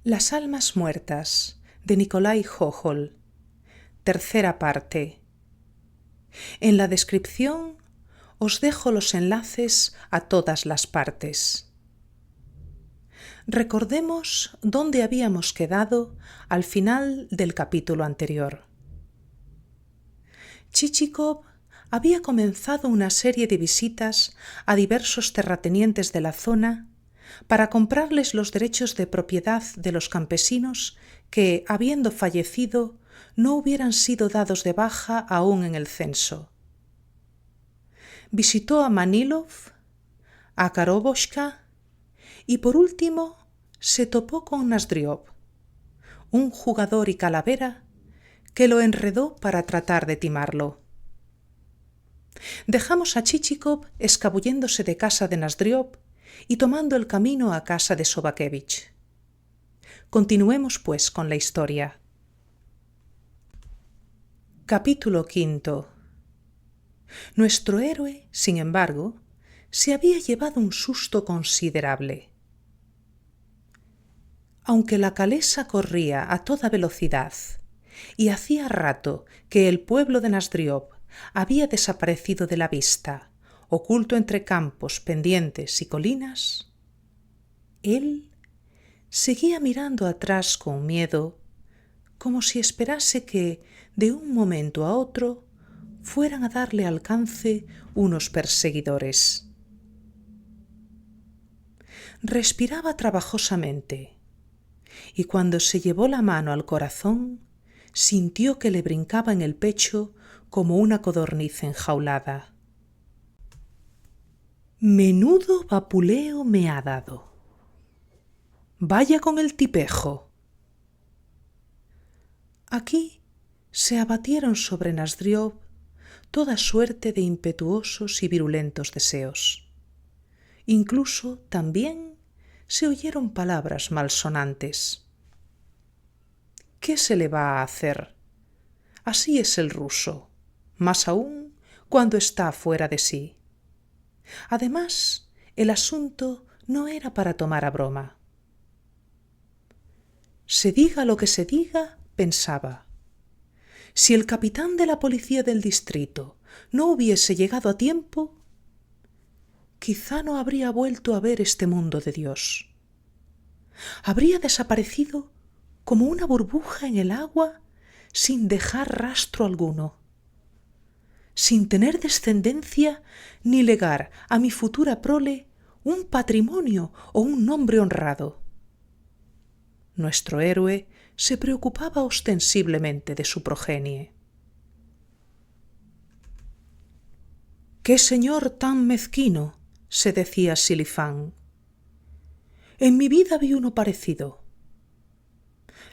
Las almas muertas, de Nikolai Gogol. Tercera parte. En la descripción os dejo los enlaces a todas las partes. Recordemos dónde habíamos quedado al final del capítulo anterior. Chichikov había comenzado una serie de visitas a diversos terratenientes de la zona para comprarles los derechos de propiedad de los campesinos que, habiendo fallecido, no hubieran sido dados de baja aún en el censo. Visitó a Manilov, a Koroboshka y, por último, se topó con Nasdriov, un jugador y calavera que lo enredó para tratar de timarlo. Dejamos a Chichikov escabulléndose de casa de Nasdriov y tomando el camino a casa de Sobakevich. Continuemos, pues, con la historia. Capítulo V. Nuestro héroe, sin embargo, se había llevado un susto considerable. Aunque la calesa corría a toda velocidad y hacía rato que el pueblo de Nasdriov había desaparecido de la vista, oculto entre campos, pendientes y colinas, él seguía mirando atrás con miedo, como si esperase que, de un momento a otro, fueran a darle alcance unos perseguidores. Respiraba trabajosamente, y cuando se llevó la mano al corazón, sintió que le brincaba en el pecho como una codorniz enjaulada. Menudo vapuleo me ha dado. Vaya con el tipejo. Aquí se abatieron sobre Nasdriov toda suerte de impetuosos y virulentos deseos. Incluso también se oyeron palabras malsonantes. ¿Qué se le va a hacer? Así es el ruso, más aún cuando está fuera de sí. Además, el asunto no era para tomar a broma. Se diga lo que se diga, pensaba, si el capitán de la policía del distrito no hubiese llegado a tiempo, quizá no habría vuelto a ver este mundo de Dios. Habría desaparecido como una burbuja en el agua sin dejar rastro alguno, sin tener descendencia ni legar a mi futura prole un patrimonio o un nombre honrado. Nuestro héroe se preocupaba ostensiblemente de su progenie. «¡Qué señor tan mezquino!», se decía Silifán. «En mi vida vi uno parecido.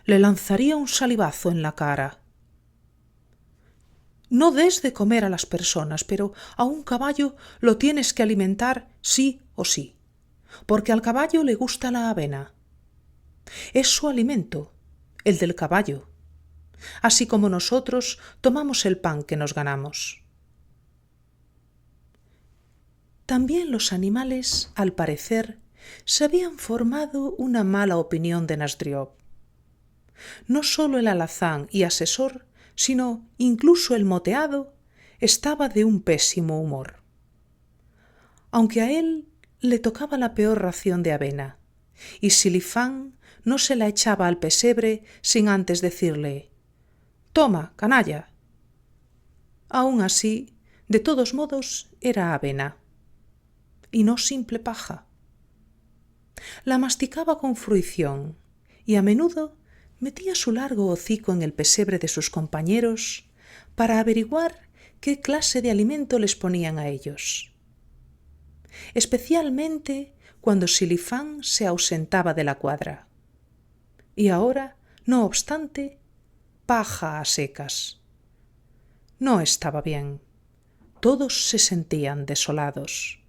Le lanzaría un salivazo en la cara. No des de comer a las personas, pero a un caballo lo tienes que alimentar sí o sí, porque al caballo le gusta la avena. Es su alimento, el del caballo, así como nosotros tomamos el pan que nos ganamos». También los animales, al parecer, se habían formado una mala opinión de Nasdriov. No sólo el alazán y asesor, sino incluso el moteado, estaba de un pésimo humor. Aunque a él le tocaba la peor ración de avena, y Silifán no se la echaba al pesebre sin antes decirle: «Toma, canalla». Aun así, de todos modos, era avena, y no simple paja. La masticaba con fruición, y a menudo metía su largo hocico en el pesebre de sus compañeros para averiguar qué clase de alimento les ponían a ellos. Especialmente cuando Silifán se ausentaba de la cuadra. Y ahora, no obstante, paja a secas. No estaba bien. Todos se sentían desolados.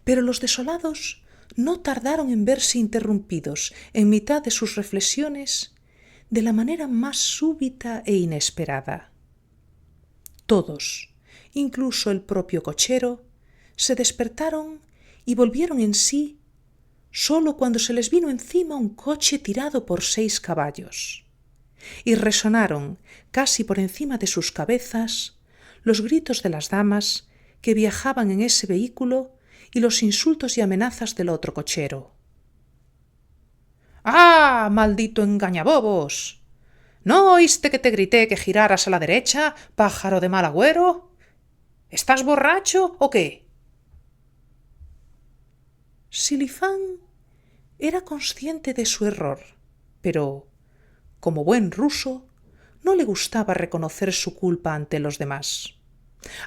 Pero los desolados no tardaron en verse interrumpidos en mitad de sus reflexiones de la manera más súbita e inesperada. Todos, incluso el propio cochero, se despertaron y volvieron en sí solo cuando se les vino encima un coche tirado por 6 caballos, y resonaron casi por encima de sus cabezas los gritos de las damas que viajaban en ese vehículo y los insultos y amenazas del otro cochero. ¡Ah, maldito engañabobos! ¿No oíste que te grité que giraras a la derecha, pájaro de mal agüero? ¿Estás borracho o qué? Silifán era consciente de su error, pero, como buen ruso, no le gustaba reconocer su culpa ante los demás.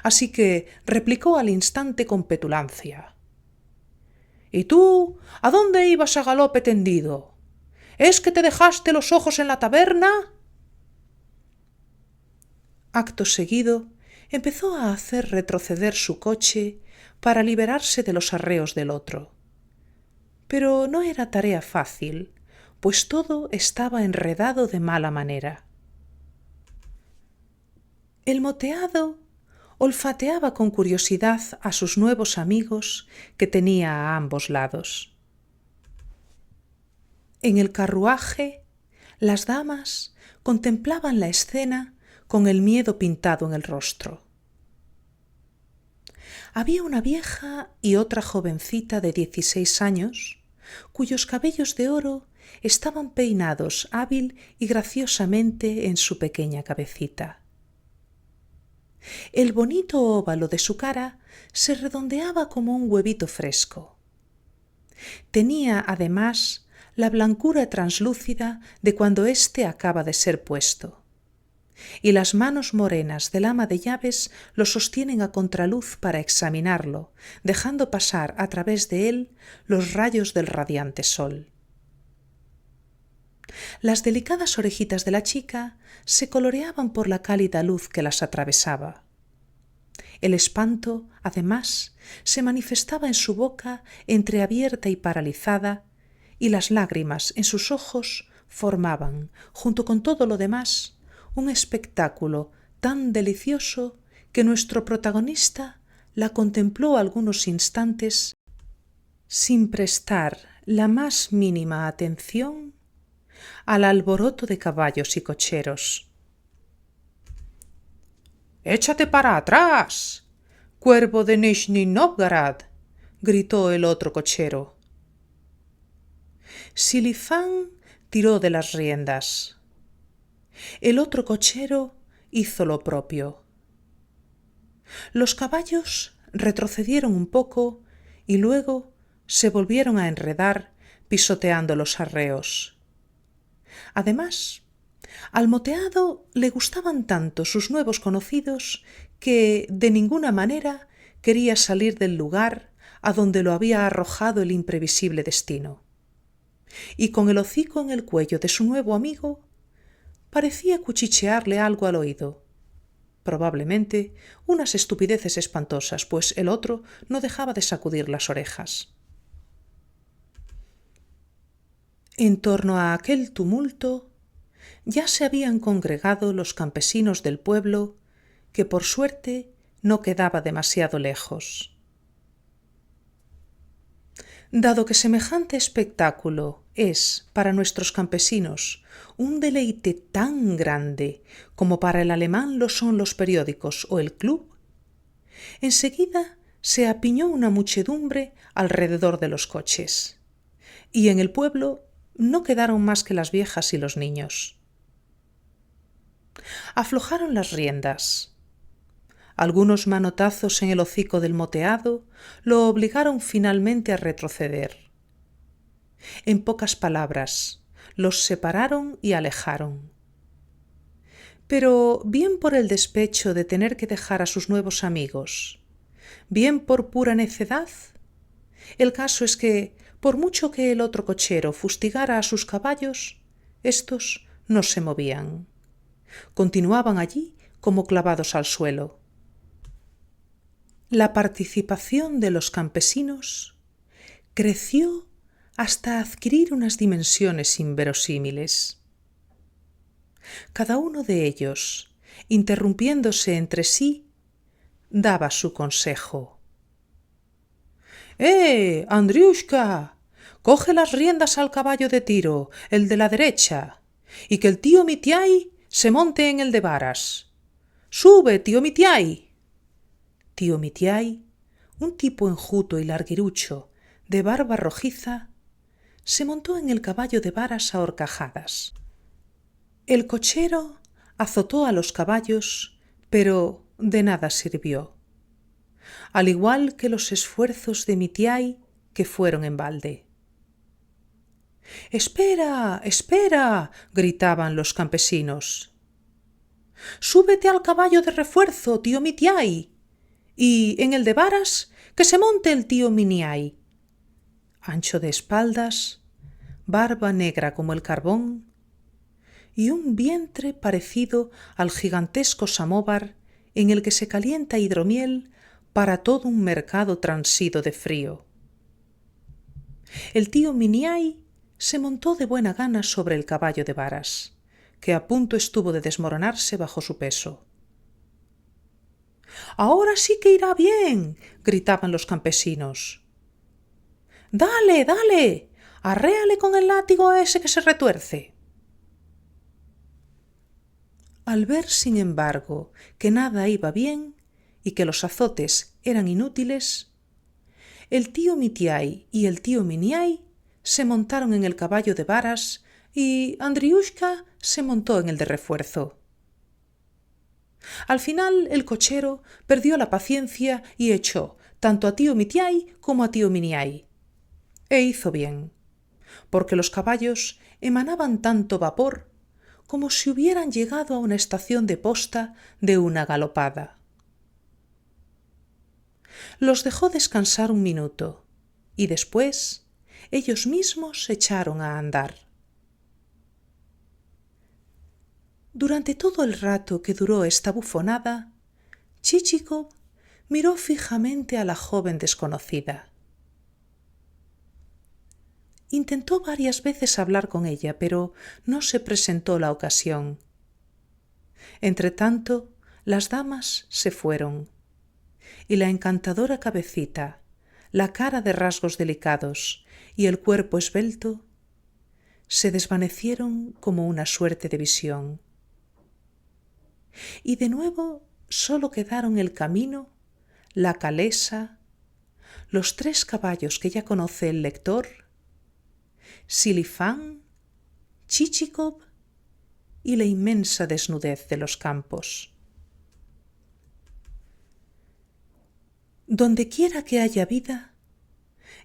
Así que replicó al instante con petulancia. ¿Y tú a dónde ibas a galope tendido? ¿Es que te dejaste los ojos en la taberna? Acto seguido, empezó a hacer retroceder su coche para liberarse de los arreos del otro. Pero no era tarea fácil, pues todo estaba enredado de mala manera. El moteado olfateaba con curiosidad a sus nuevos amigos que tenía a ambos lados. En el carruaje, las damas contemplaban la escena con el miedo pintado en el rostro. Había una vieja y otra jovencita de 16 años, cuyos cabellos de oro estaban peinados hábil y graciosamente en su pequeña cabecita. El bonito óvalo de su cara se redondeaba como un huevito fresco. Tenía, además, la blancura translúcida de cuando éste acaba de ser puesto, y las manos morenas del ama de llaves lo sostienen a contraluz para examinarlo, dejando pasar a través de él los rayos del radiante sol. Las delicadas orejitas de la chica se coloreaban por la cálida luz que las atravesaba. El espanto, además, se manifestaba en su boca entreabierta y paralizada, y las lágrimas en sus ojos formaban, junto con todo lo demás, un espectáculo tan delicioso que nuestro protagonista la contempló algunos instantes sin prestar la más mínima atención al alboroto de caballos y cocheros. «¡Échate para atrás, cuervo de Nizhny Novgorod!», gritó el otro cochero. Silifán tiró de las riendas. El otro cochero hizo lo propio. Los caballos retrocedieron un poco y luego se volvieron a enredar pisoteando los arreos. Además, al moteado le gustaban tanto sus nuevos conocidos que de ninguna manera quería salir del lugar a donde lo había arrojado el imprevisible destino. Y con el hocico en el cuello de su nuevo amigo, parecía cuchichearle algo al oído. Probablemente unas estupideces espantosas, pues el otro no dejaba de sacudir las orejas. En torno a aquel tumulto ya se habían congregado los campesinos del pueblo, que por suerte no quedaba demasiado lejos. Dado que semejante espectáculo es para nuestros campesinos un deleite tan grande como para el alemán lo son los periódicos o el club, enseguida se apiñó una muchedumbre alrededor de los coches, y en el pueblo no quedaron más que las viejas y los niños. Aflojaron las riendas. Algunos manotazos en el hocico del moteado lo obligaron finalmente a retroceder. En pocas palabras, los separaron y alejaron. Pero bien por el despecho de tener que dejar a sus nuevos amigos, bien por pura necedad, el caso es que, por mucho que el otro cochero fustigara a sus caballos, éstos no se movían. Continuaban allí como clavados al suelo. La participación de los campesinos creció hasta adquirir unas dimensiones inverosímiles. Cada uno de ellos, interrumpiéndose entre sí, daba su consejo. Andriushka! coge las riendas al caballo de Tiro, el de la derecha, y que el tío Mitiai se monte en el de varas. ¡Sube, tío Mitiai! Tío Mitiai, un tipo enjuto y larguirucho, de barba rojiza, se montó en el caballo de varas a horcajadas. El cochero azotó a los caballos, pero de nada sirvió, al igual que los esfuerzos de Mitiai, que fueron en balde. —¡Espera, espera! —gritaban los campesinos. —Súbete al caballo de refuerzo, tío Mitiai, y en el de varas que se monte el tío Miniai. Ancho de espaldas, barba negra como el carbón y un vientre parecido al gigantesco samóvar en el que se calienta hidromiel para todo un mercado transido de frío. El tío Miniai se montó de buena gana sobre el caballo de varas, que a punto estuvo de desmoronarse bajo su peso. —¡Ahora sí que irá bien! —gritaban los campesinos. —¡Dale, dale! ¡Arréale con el látigo a ese que se retuerce! Al ver, sin embargo, que nada iba bien y que los azotes eran inútiles, el tío Mitiai y el tío Miniai se montaron en el caballo de varas y Andriushka se montó en el de refuerzo. Al final el cochero perdió la paciencia y echó tanto a tío Mitiai como a tío Miniai. E hizo bien, porque los caballos emanaban tanto vapor como si hubieran llegado a una estación de posta de una galopada. Los dejó descansar un minuto y después ellos mismos se echaron a andar. Durante todo el rato que duró esta bufonada, Chichikov miró fijamente a la joven desconocida. Intentó varias veces hablar con ella, pero no se presentó la ocasión. Entretanto, las damas se fueron, y la encantadora cabecita, la cara de rasgos delicados y el cuerpo esbelto se desvanecieron como una suerte de visión. Y de nuevo sólo quedaron el camino, la calesa, los 3 caballos que ya conoce el lector, Silifán, Chichikov y la inmensa desnudez de los campos. Dondequiera que haya vida,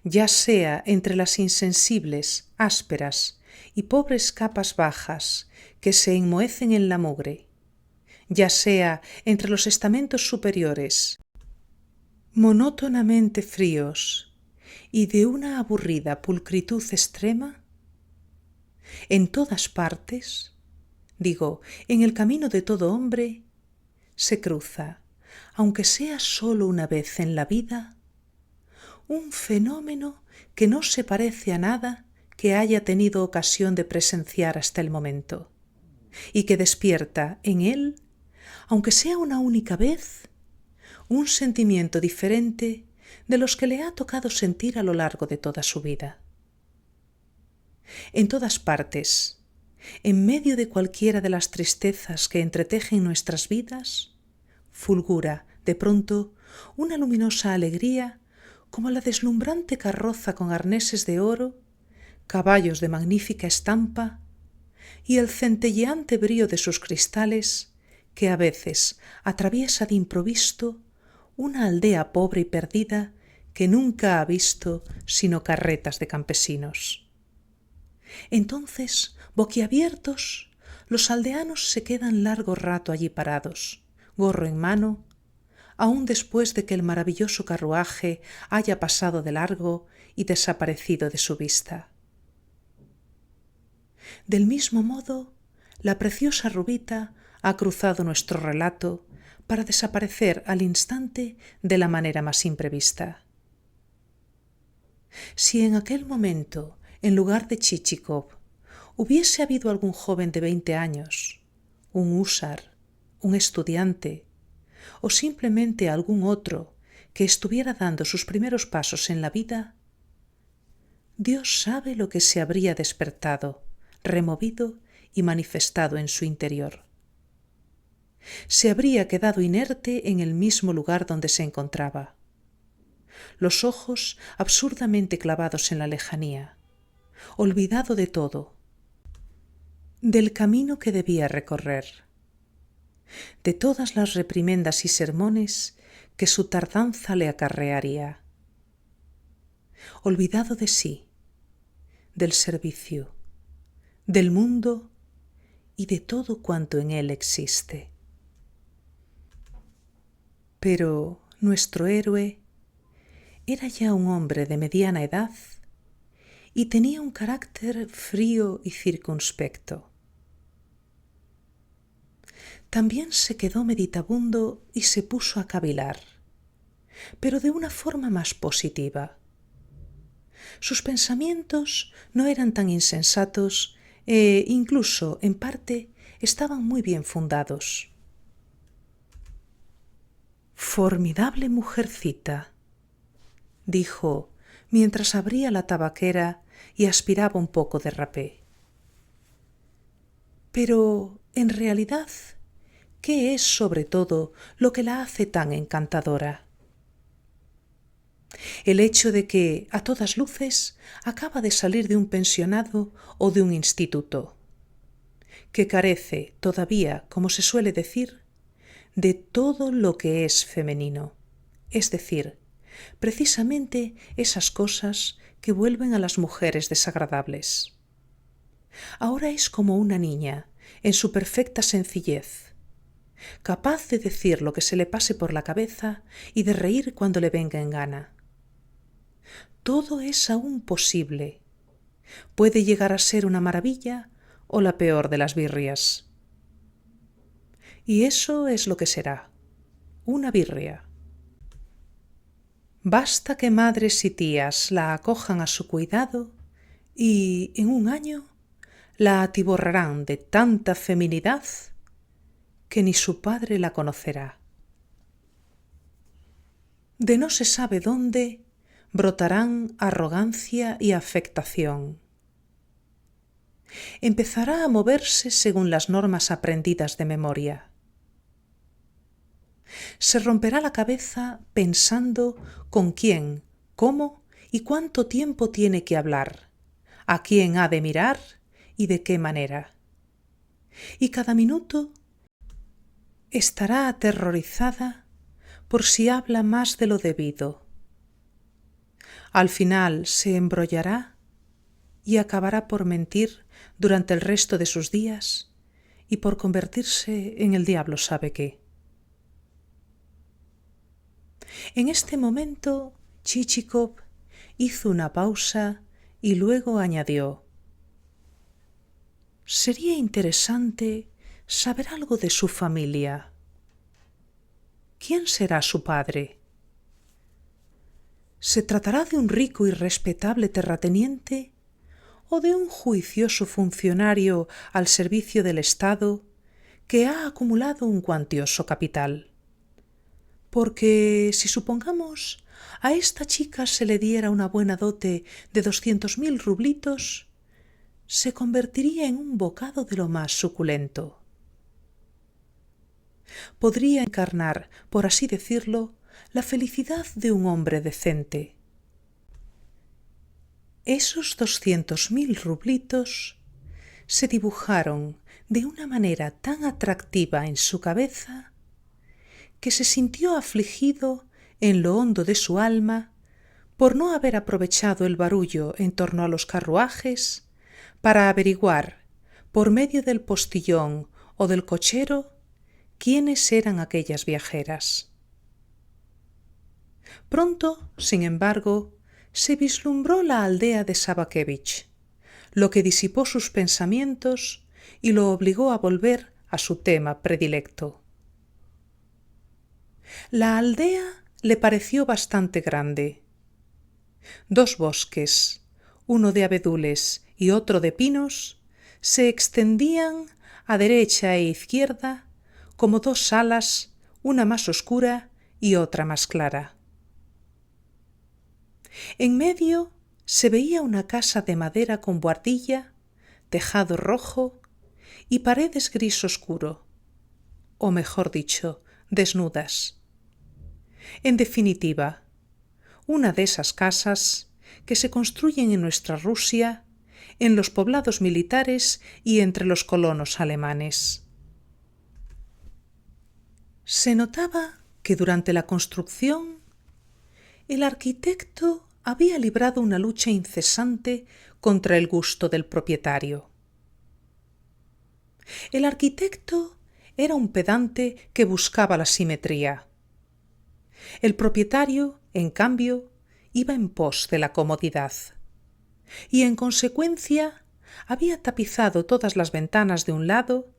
ya sea entre las insensibles, ásperas y pobres capas bajas que se enmohecen en la mugre, ya sea entre los estamentos superiores, monótonamente fríos y de una aburrida pulcritud extrema, en todas partes, digo, en el camino de todo hombre, se cruza, aunque sea sólo una vez en la vida, un fenómeno que no se parece a nada que haya tenido ocasión de presenciar hasta el momento, y que despierta en él, aunque sea una única vez, un sentimiento diferente de los que le ha tocado sentir a lo largo de toda su vida. En todas partes, en medio de cualquiera de las tristezas que entretejen nuestras vidas, fulgura, de pronto, una luminosa alegría como la deslumbrante carroza con arneses de oro, caballos de magnífica estampa y el centelleante brío de sus cristales que a veces atraviesa de improviso una aldea pobre y perdida que nunca ha visto sino carretas de campesinos. Entonces, boquiabiertos, los aldeanos se quedan largo rato allí parados, gorro en mano, aun después de que el maravilloso carruaje haya pasado de largo y desaparecido de su vista. Del mismo modo, la preciosa Rubita ha cruzado nuestro relato para desaparecer al instante de la manera más imprevista. Si en aquel momento, en lugar de Chichikov, hubiese habido algún joven de 20 años, un húsar, un estudiante, o simplemente algún otro que estuviera dando sus primeros pasos en la vida, Dios sabe lo que se habría despertado, removido y manifestado en su interior. Se habría quedado inerte en el mismo lugar donde se encontraba, los ojos absurdamente clavados en la lejanía, olvidado de todo, del camino que debía recorrer, de todas las reprimendas y sermones que su tardanza le acarrearía, olvidado de sí, del servicio, del mundo y de todo cuanto en él existe. Pero nuestro héroe era ya un hombre de mediana edad y tenía un carácter frío y circunspecto. También se quedó meditabundo y se puso a cavilar, pero de una forma más positiva. Sus pensamientos no eran tan insensatos e incluso, en parte, estaban muy bien fundados. Formidable mujercita, dijo mientras abría la tabaquera y aspiraba un poco de rapé. Pero, en realidad, ¿qué es sobre todo lo que la hace tan encantadora? El hecho de que, a todas luces, acaba de salir de un pensionado o de un instituto, que carece todavía, como se suele decir, de todo lo que es femenino, es decir, precisamente esas cosas que vuelven a las mujeres desagradables. Ahora es como una niña, en su perfecta sencillez, capaz de decir lo que se le pase por la cabeza y de reír cuando le venga en gana. Todo es aún posible. Puede llegar a ser una maravilla o la peor de las birrias. Y eso es lo que será, una birria. Basta que madres y tías la acojan a su cuidado y, en un año, la atiborrarán de tanta feminidad que ni su padre la conocerá. De no se sabe dónde brotarán arrogancia y afectación. Empezará a moverse según las normas aprendidas de memoria. Se romperá la cabeza pensando con quién, cómo y cuánto tiempo tiene que hablar, a quién ha de mirar y de qué manera. Y cada minuto estará aterrorizada por si habla más de lo debido. Al final se embrollará y acabará por mentir durante el resto de sus días y por convertirse en el diablo sabe qué. En este momento Chichikov hizo una pausa y luego añadió: «Sería interesante saber algo de su familia. ¿Quién será su padre? ¿Se tratará de un rico y respetable terrateniente o de un juicioso funcionario al servicio del Estado que ha acumulado un cuantioso capital? Porque si supongamos a esta chica se le diera una buena dote de 200.000 rublitos, se convertiría en un bocado de lo más suculento. Podría encarnar, por así decirlo, la felicidad de un hombre decente. Esos 200.000 rublitos se dibujaron de una manera tan atractiva en su cabeza que se sintió afligido en lo hondo de su alma por no haber aprovechado el barullo en torno a los carruajes para averiguar, por medio del postillón o del cochero, quiénes eran aquellas viajeras. Pronto, sin embargo, se vislumbró la aldea de Sabakevich, lo que disipó sus pensamientos y lo obligó a volver a su tema predilecto. La aldea le pareció bastante grande. 2 bosques, uno de abedules y otro de pinos, se extendían a derecha e izquierda como 2 salas, una más oscura y otra más clara. En medio se veía una casa de madera con buhardilla, tejado rojo y paredes gris oscuro, o mejor dicho, desnudas. En definitiva, una de esas casas que se construyen en nuestra Rusia, en los poblados militares y entre los colonos alemanes. Se notaba que durante la construcción el arquitecto había librado una lucha incesante contra el gusto del propietario. El arquitecto era un pedante que buscaba la simetría. El propietario, en cambio, iba en pos de la comodidad y, en consecuencia, había tapizado todas las ventanas de un lado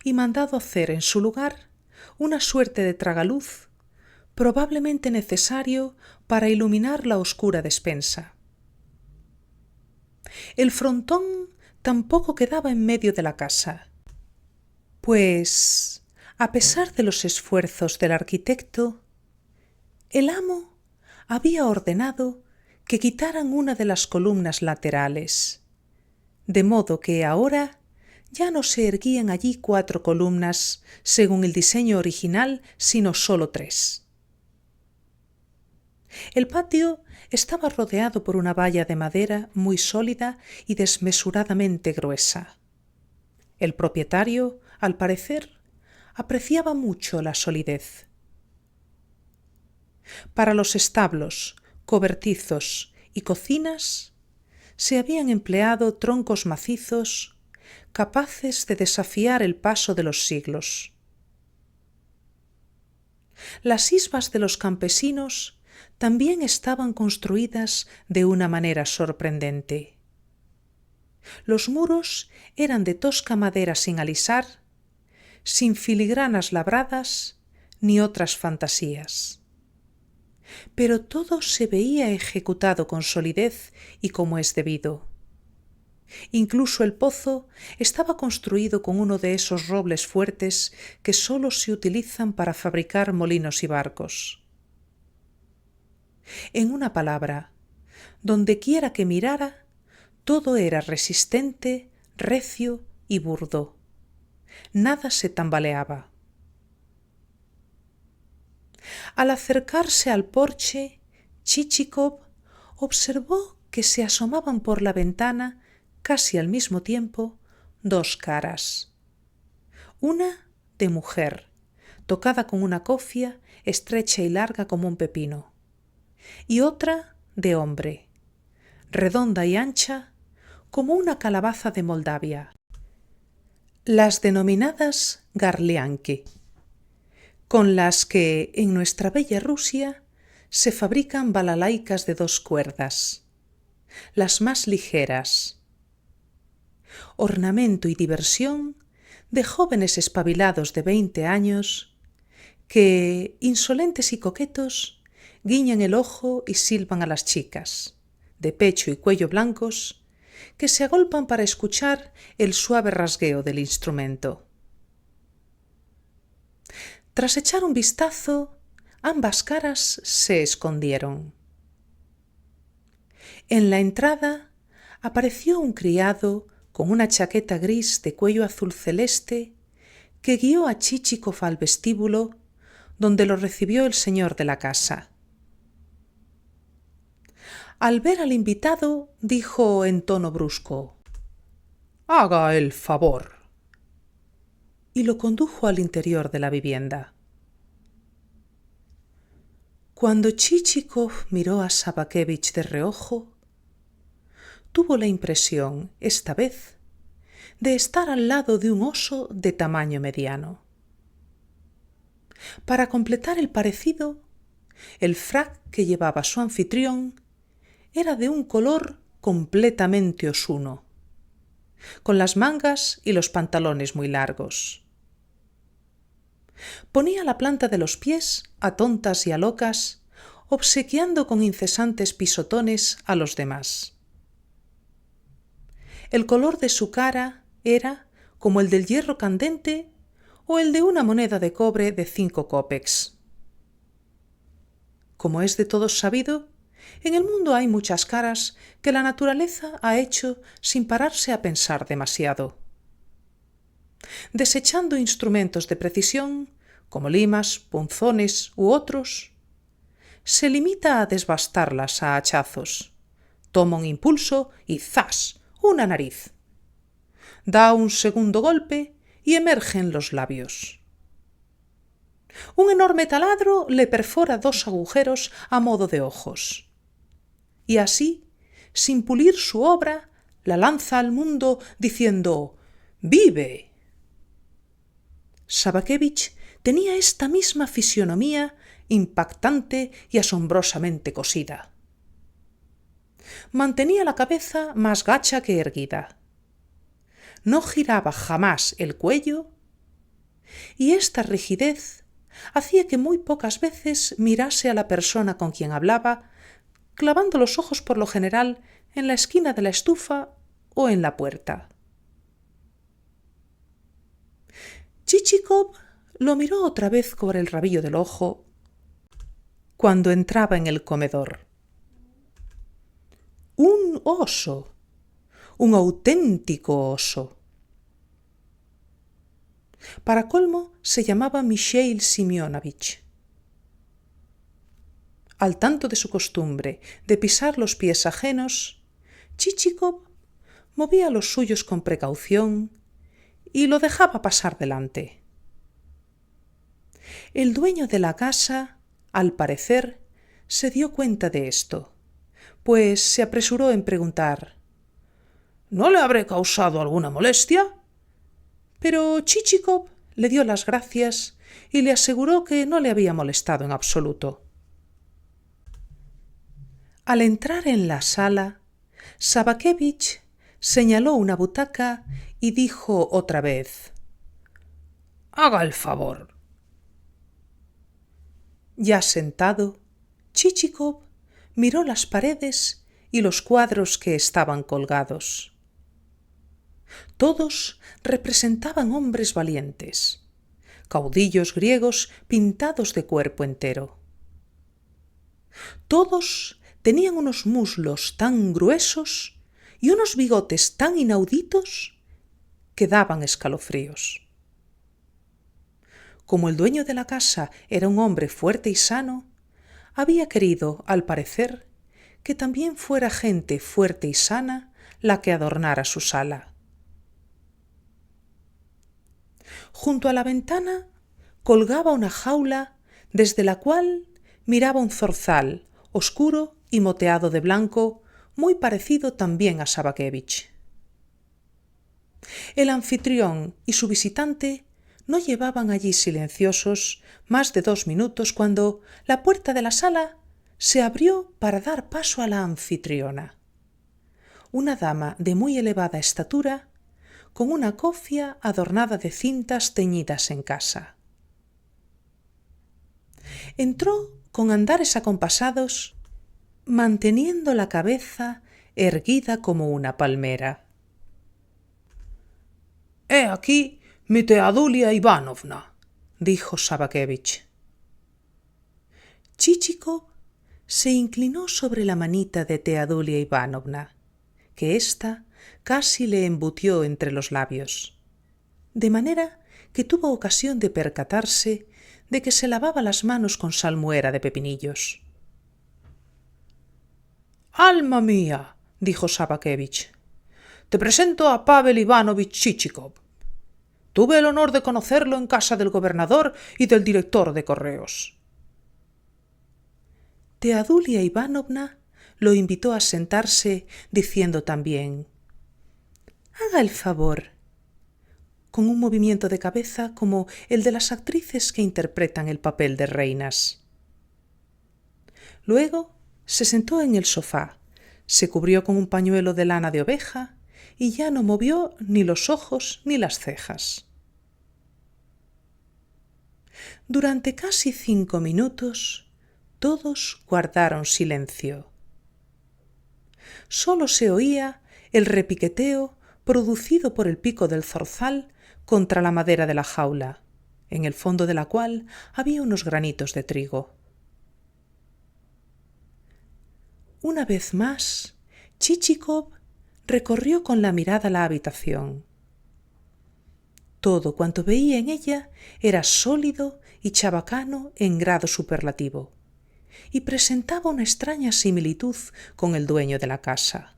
y mandado hacer en su lugar una suerte de tragaluz probablemente necesario para iluminar la oscura despensa. El frontón tampoco quedaba en medio de la casa, pues, a pesar de los esfuerzos del arquitecto, el amo había ordenado que quitaran una de las columnas laterales, de modo que ahora ya no se erguían allí 4 columnas según el diseño original, sino solo 3. El patio estaba rodeado por una valla de madera muy sólida y desmesuradamente gruesa. El propietario, al parecer, apreciaba mucho la solidez. Para los establos, cobertizos y cocinas se habían empleado troncos macizos capaces de desafiar el paso de los siglos. Las isbas de los campesinos también estaban construidas de una manera sorprendente. Los muros eran de tosca madera sin alisar, sin filigranas labradas ni otras fantasías. Pero todo se veía ejecutado con solidez y como es debido. Incluso el pozo estaba construido con uno de esos robles fuertes que sólo se utilizan para fabricar molinos y barcos. En una palabra, dondequiera que mirara, todo era resistente, recio y burdo. Nada se tambaleaba. Al acercarse al porche, Chichikov observó que se asomaban por la ventana, casi al mismo tiempo, 2 caras. Una de mujer, tocada con una cofia estrecha y larga como un pepino, y otra de hombre, redonda y ancha como una calabaza de Moldavia, las denominadas garlianki, con las que en nuestra bella Rusia se fabrican balalaicas de 2 cuerdas, las más ligeras, ornamento y diversión de jóvenes espabilados de 20 años que, insolentes y coquetos, guiñan el ojo y silban a las chicas, de pecho y cuello blancos, que se agolpan para escuchar el suave rasgueo del instrumento. Tras echar un vistazo, ambas caras se escondieron. En la entrada apareció un criado con una chaqueta gris de cuello azul celeste que guió a Chichikov al vestíbulo, donde lo recibió el señor de la casa. Al ver al invitado, dijo en tono brusco: «Haga el favor», y lo condujo al interior de la vivienda. Cuando Chichikov miró a Sabakevich de reojo, tuvo la impresión, esta vez, de estar al lado de un oso de tamaño mediano. Para completar el parecido, el frac que llevaba su anfitrión era de un color completamente osuno, con las mangas y los pantalones muy largos. Ponía la planta de los pies a tontas y a locas, obsequiando con incesantes pisotones a los demás. El color de su cara era como el del hierro candente o el de una moneda de cobre de 5 kopecks. Como es de todos sabido, en el mundo hay muchas caras que la naturaleza ha hecho sin pararse a pensar demasiado. Desechando instrumentos de precisión, como limas, punzones u otros, se limita a desbastarlas a hachazos. Toma un impulso y ¡zas!, una nariz. Da un segundo golpe y emergen los labios. Un enorme taladro le perfora 2 agujeros a modo de ojos. Y así, sin pulir su obra, la lanza al mundo diciendo «¡Vive!». Sabakevich tenía esta misma fisionomía impactante y asombrosamente cosida. Mantenía la cabeza más gacha que erguida. No giraba jamás el cuello y esta rigidez hacía que muy pocas veces mirase a la persona con quien hablaba, clavando los ojos por lo general en la esquina de la estufa o en la puerta. Chichikov lo miró otra vez por el rabillo del ojo cuando entraba en el comedor. Un oso, un auténtico oso. Para colmo, se llamaba Mikhail Semyonovich. Al tanto de su costumbre de pisar los pies ajenos, Chichikov movía los suyos con precaución y lo dejaba pasar delante. El dueño de la casa, al parecer, se dio cuenta de esto, pues se apresuró en preguntar «¿No le habré causado alguna molestia?». Pero Chichikov le dio las gracias y le aseguró que no le había molestado en absoluto. Al entrar en la sala, Sabakevich señaló una butaca y dijo otra vez «Haga el favor». Ya sentado, Chichikov miró las paredes y los cuadros que estaban colgados. Todos representaban hombres valientes, caudillos griegos pintados de cuerpo entero. Todos tenían unos muslos tan gruesos y unos bigotes tan inauditos que daban escalofríos. Como el dueño de la casa era un hombre fuerte y sano, había querido, al parecer, que también fuera gente fuerte y sana la que adornara su sala. Junto a la ventana colgaba una jaula desde la cual miraba un zorzal oscuro y moteado de blanco, muy parecido también a Sabakevich. El anfitrión y su visitante no llevaban allí silenciosos más de 2 minutos cuando la puerta de la sala se abrió para dar paso a la anfitriona, una dama de muy elevada estatura, con una cofia adornada de cintas teñidas en casa. Entró con andares acompasados, manteniendo la cabeza erguida como una palmera. «He aquí mi Teodulia Ivanovna», dijo Sabakevich. Chichikov se inclinó sobre la manita de Teodulia Ivanovna, que ésta casi le embutió entre los labios, de manera que tuvo ocasión de percatarse de que se lavaba las manos con salmuera de pepinillos. «Alma mía», dijo Sabakevich, «te presento a Pavel Ivanovich Chichikov. Tuve el honor de conocerlo en casa del gobernador y del director de correos». Teodulia Ivanovna lo invitó a sentarse, diciendo también «Haga el favor», con un movimiento de cabeza como el de las actrices que interpretan el papel de reinas. Luego se sentó en el sofá, se cubrió con un pañuelo de lana de oveja y ya no movió ni los ojos ni las cejas. Durante casi 5 minutos todos guardaron silencio. Solo se oía el repiqueteo producido por el pico del zorzal contra la madera de la jaula, en el fondo de la cual había unos granitos de trigo. Una vez más, Chichikov recorrió con la mirada la habitación. Todo cuanto veía en ella era sólido y chabacano en grado superlativo, y presentaba una extraña similitud con el dueño de la casa.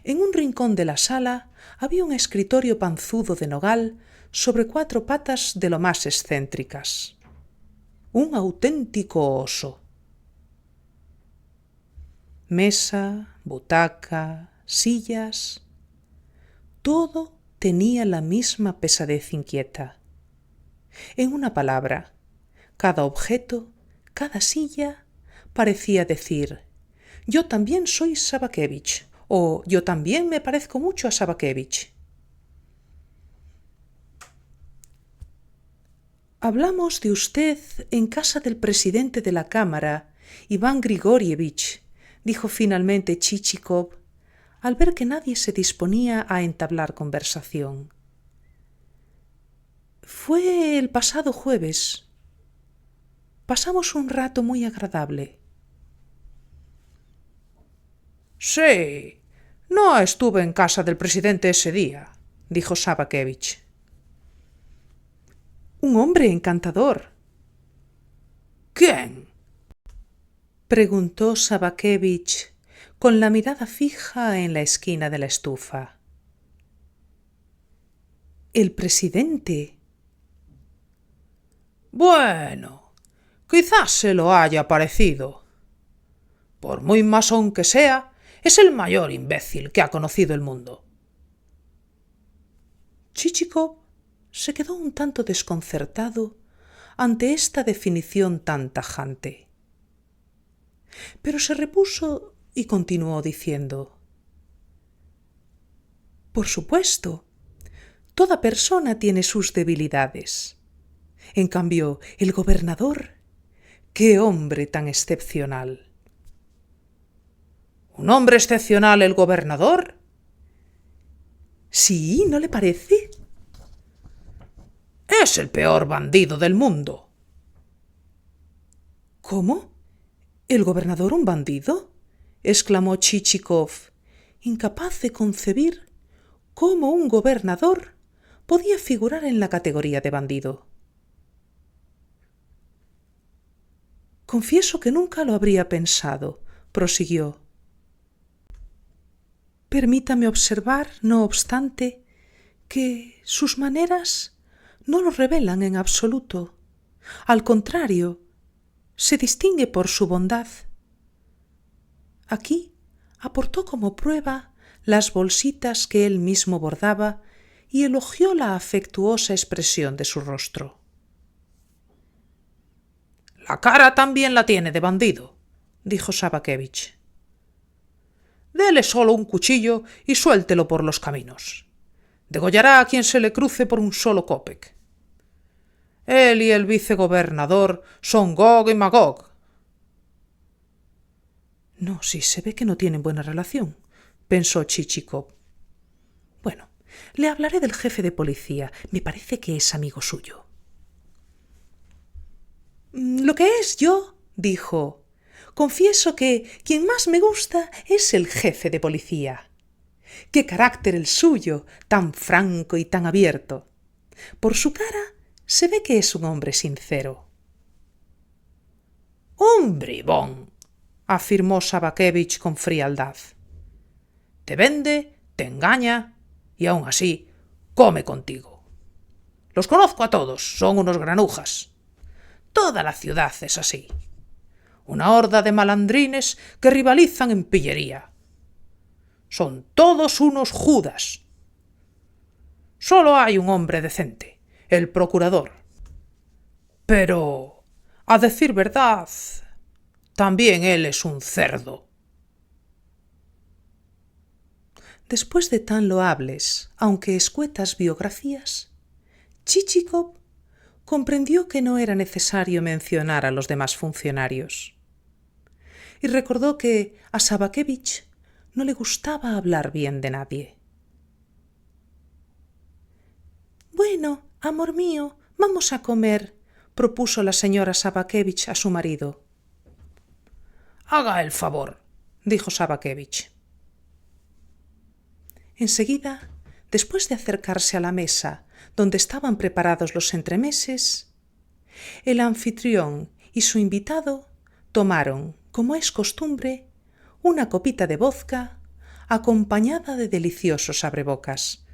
En un rincón de la sala había un escritorio panzudo de nogal sobre 4 patas de lo más excéntricas. Un auténtico oso. Mesa, butaca, sillas, todo tenía la misma pesadez inquieta. En una palabra, cada objeto, cada silla, parecía decir: «Yo también soy Sabakevich», o «Yo también me parezco mucho a Sabakevich». «Hablamos de usted en casa del presidente de la Cámara, Iván Grigorievich», dijo finalmente Chichikov, al ver que nadie se disponía a entablar conversación. «Fue el pasado jueves. Pasamos un rato muy agradable». «Sí, no estuve en casa del presidente ese día», dijo Sabakevich. «Un hombre encantador». «¿Quién?», preguntó Sabakevich con la mirada fija en la esquina de la estufa. «El presidente». «Bueno, quizás se lo haya parecido. Por muy masón que sea, es el mayor imbécil que ha conocido el mundo». Chichikov se quedó un tanto desconcertado ante esta definición tan tajante. Pero se repuso y continuó diciendo: «Por supuesto, toda persona tiene sus debilidades. En cambio, el gobernador, ¡qué hombre tan excepcional!». «¿Un hombre excepcional el gobernador?». «Sí, ¿no le parece?». «Es el peor bandido del mundo». «¿Cómo? ¿El gobernador un bandido?», exclamó Chichikov, incapaz de concebir cómo un gobernador podía figurar en la categoría de bandido. «Confieso que nunca lo habría pensado», prosiguió. «Permítame observar, no obstante, que sus maneras no lo revelan en absoluto. Al contrario, se distingue por su bondad». Aquí aportó como prueba las bolsitas que él mismo bordaba y elogió la afectuosa expresión de su rostro. «La cara también la tiene de bandido», dijo Sabakevich. «Dele solo un cuchillo y suéltelo por los caminos. Degollará a quien se le cruce por un solo kopek. Él y el vicegobernador son Gog y Magog». «No, sí, se ve que no tienen buena relación», pensó Chichikov. «Bueno, le hablaré del jefe de policía. Me parece que es amigo suyo». «Lo que es yo», dijo, «confieso que quien más me gusta es el jefe de policía. ¡Qué carácter el suyo, tan franco y tan abierto! Por su cara se ve que es un hombre sincero». «Un bribón», afirmó Sabakevich con frialdad. «Te vende, te engaña y aun así come contigo. Los conozco a todos, son unos granujas. Toda la ciudad es así. Una horda de malandrines que rivalizan en pillería. Son todos unos Judas. Solo hay un hombre decente, el procurador. Pero, a decir verdad, también él es un cerdo». Después de tan loables, aunque escuetas biografías, Chichikov comprendió que no era necesario mencionar a los demás funcionarios. Y recordó que a Sabakevich no le gustaba hablar bien de nadie. «Bueno, amor mío, vamos a comer», propuso la señora Sabakevich a su marido. Haga el favor, dijo Sabakevich. Enseguida, después de acercarse a la mesa donde estaban preparados los entremeses, el anfitrión y su invitado tomaron, como es costumbre, una copita de vodka acompañada de deliciosos abrebocas,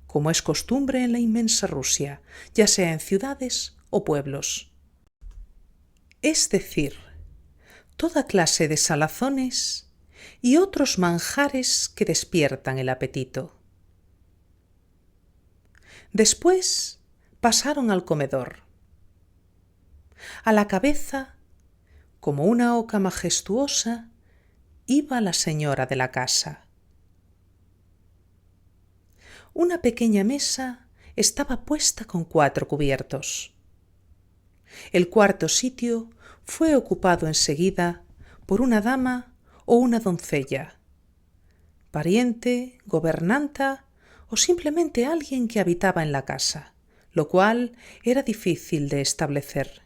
como es costumbre en la inmensa Rusia, ya sea en ciudades o pueblos. Es decir, toda clase de salazones y otros manjares que despiertan el apetito. Después pasaron al comedor. A la cabeza, como una oca majestuosa, iba la señora de la casa. Una pequeña mesa estaba puesta con 4 cubiertos. El cuarto sitio fue ocupado enseguida por una dama o una doncella, pariente, gobernanta o simplemente alguien que habitaba en la casa, lo cual era difícil de establecer.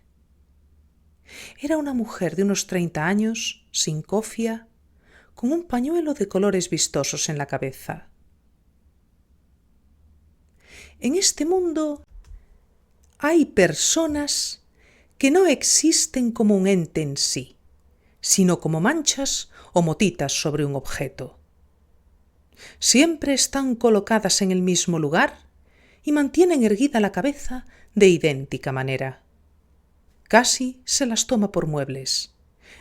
Era una mujer de unos 30 años, sin cofia, con un pañuelo de colores vistosos en la cabeza. En este mundo hay personas que no existen como un ente en sí, sino como manchas o motitas sobre un objeto. Siempre están colocadas en el mismo lugar y mantienen erguida la cabeza de idéntica manera. Casi se las toma por muebles,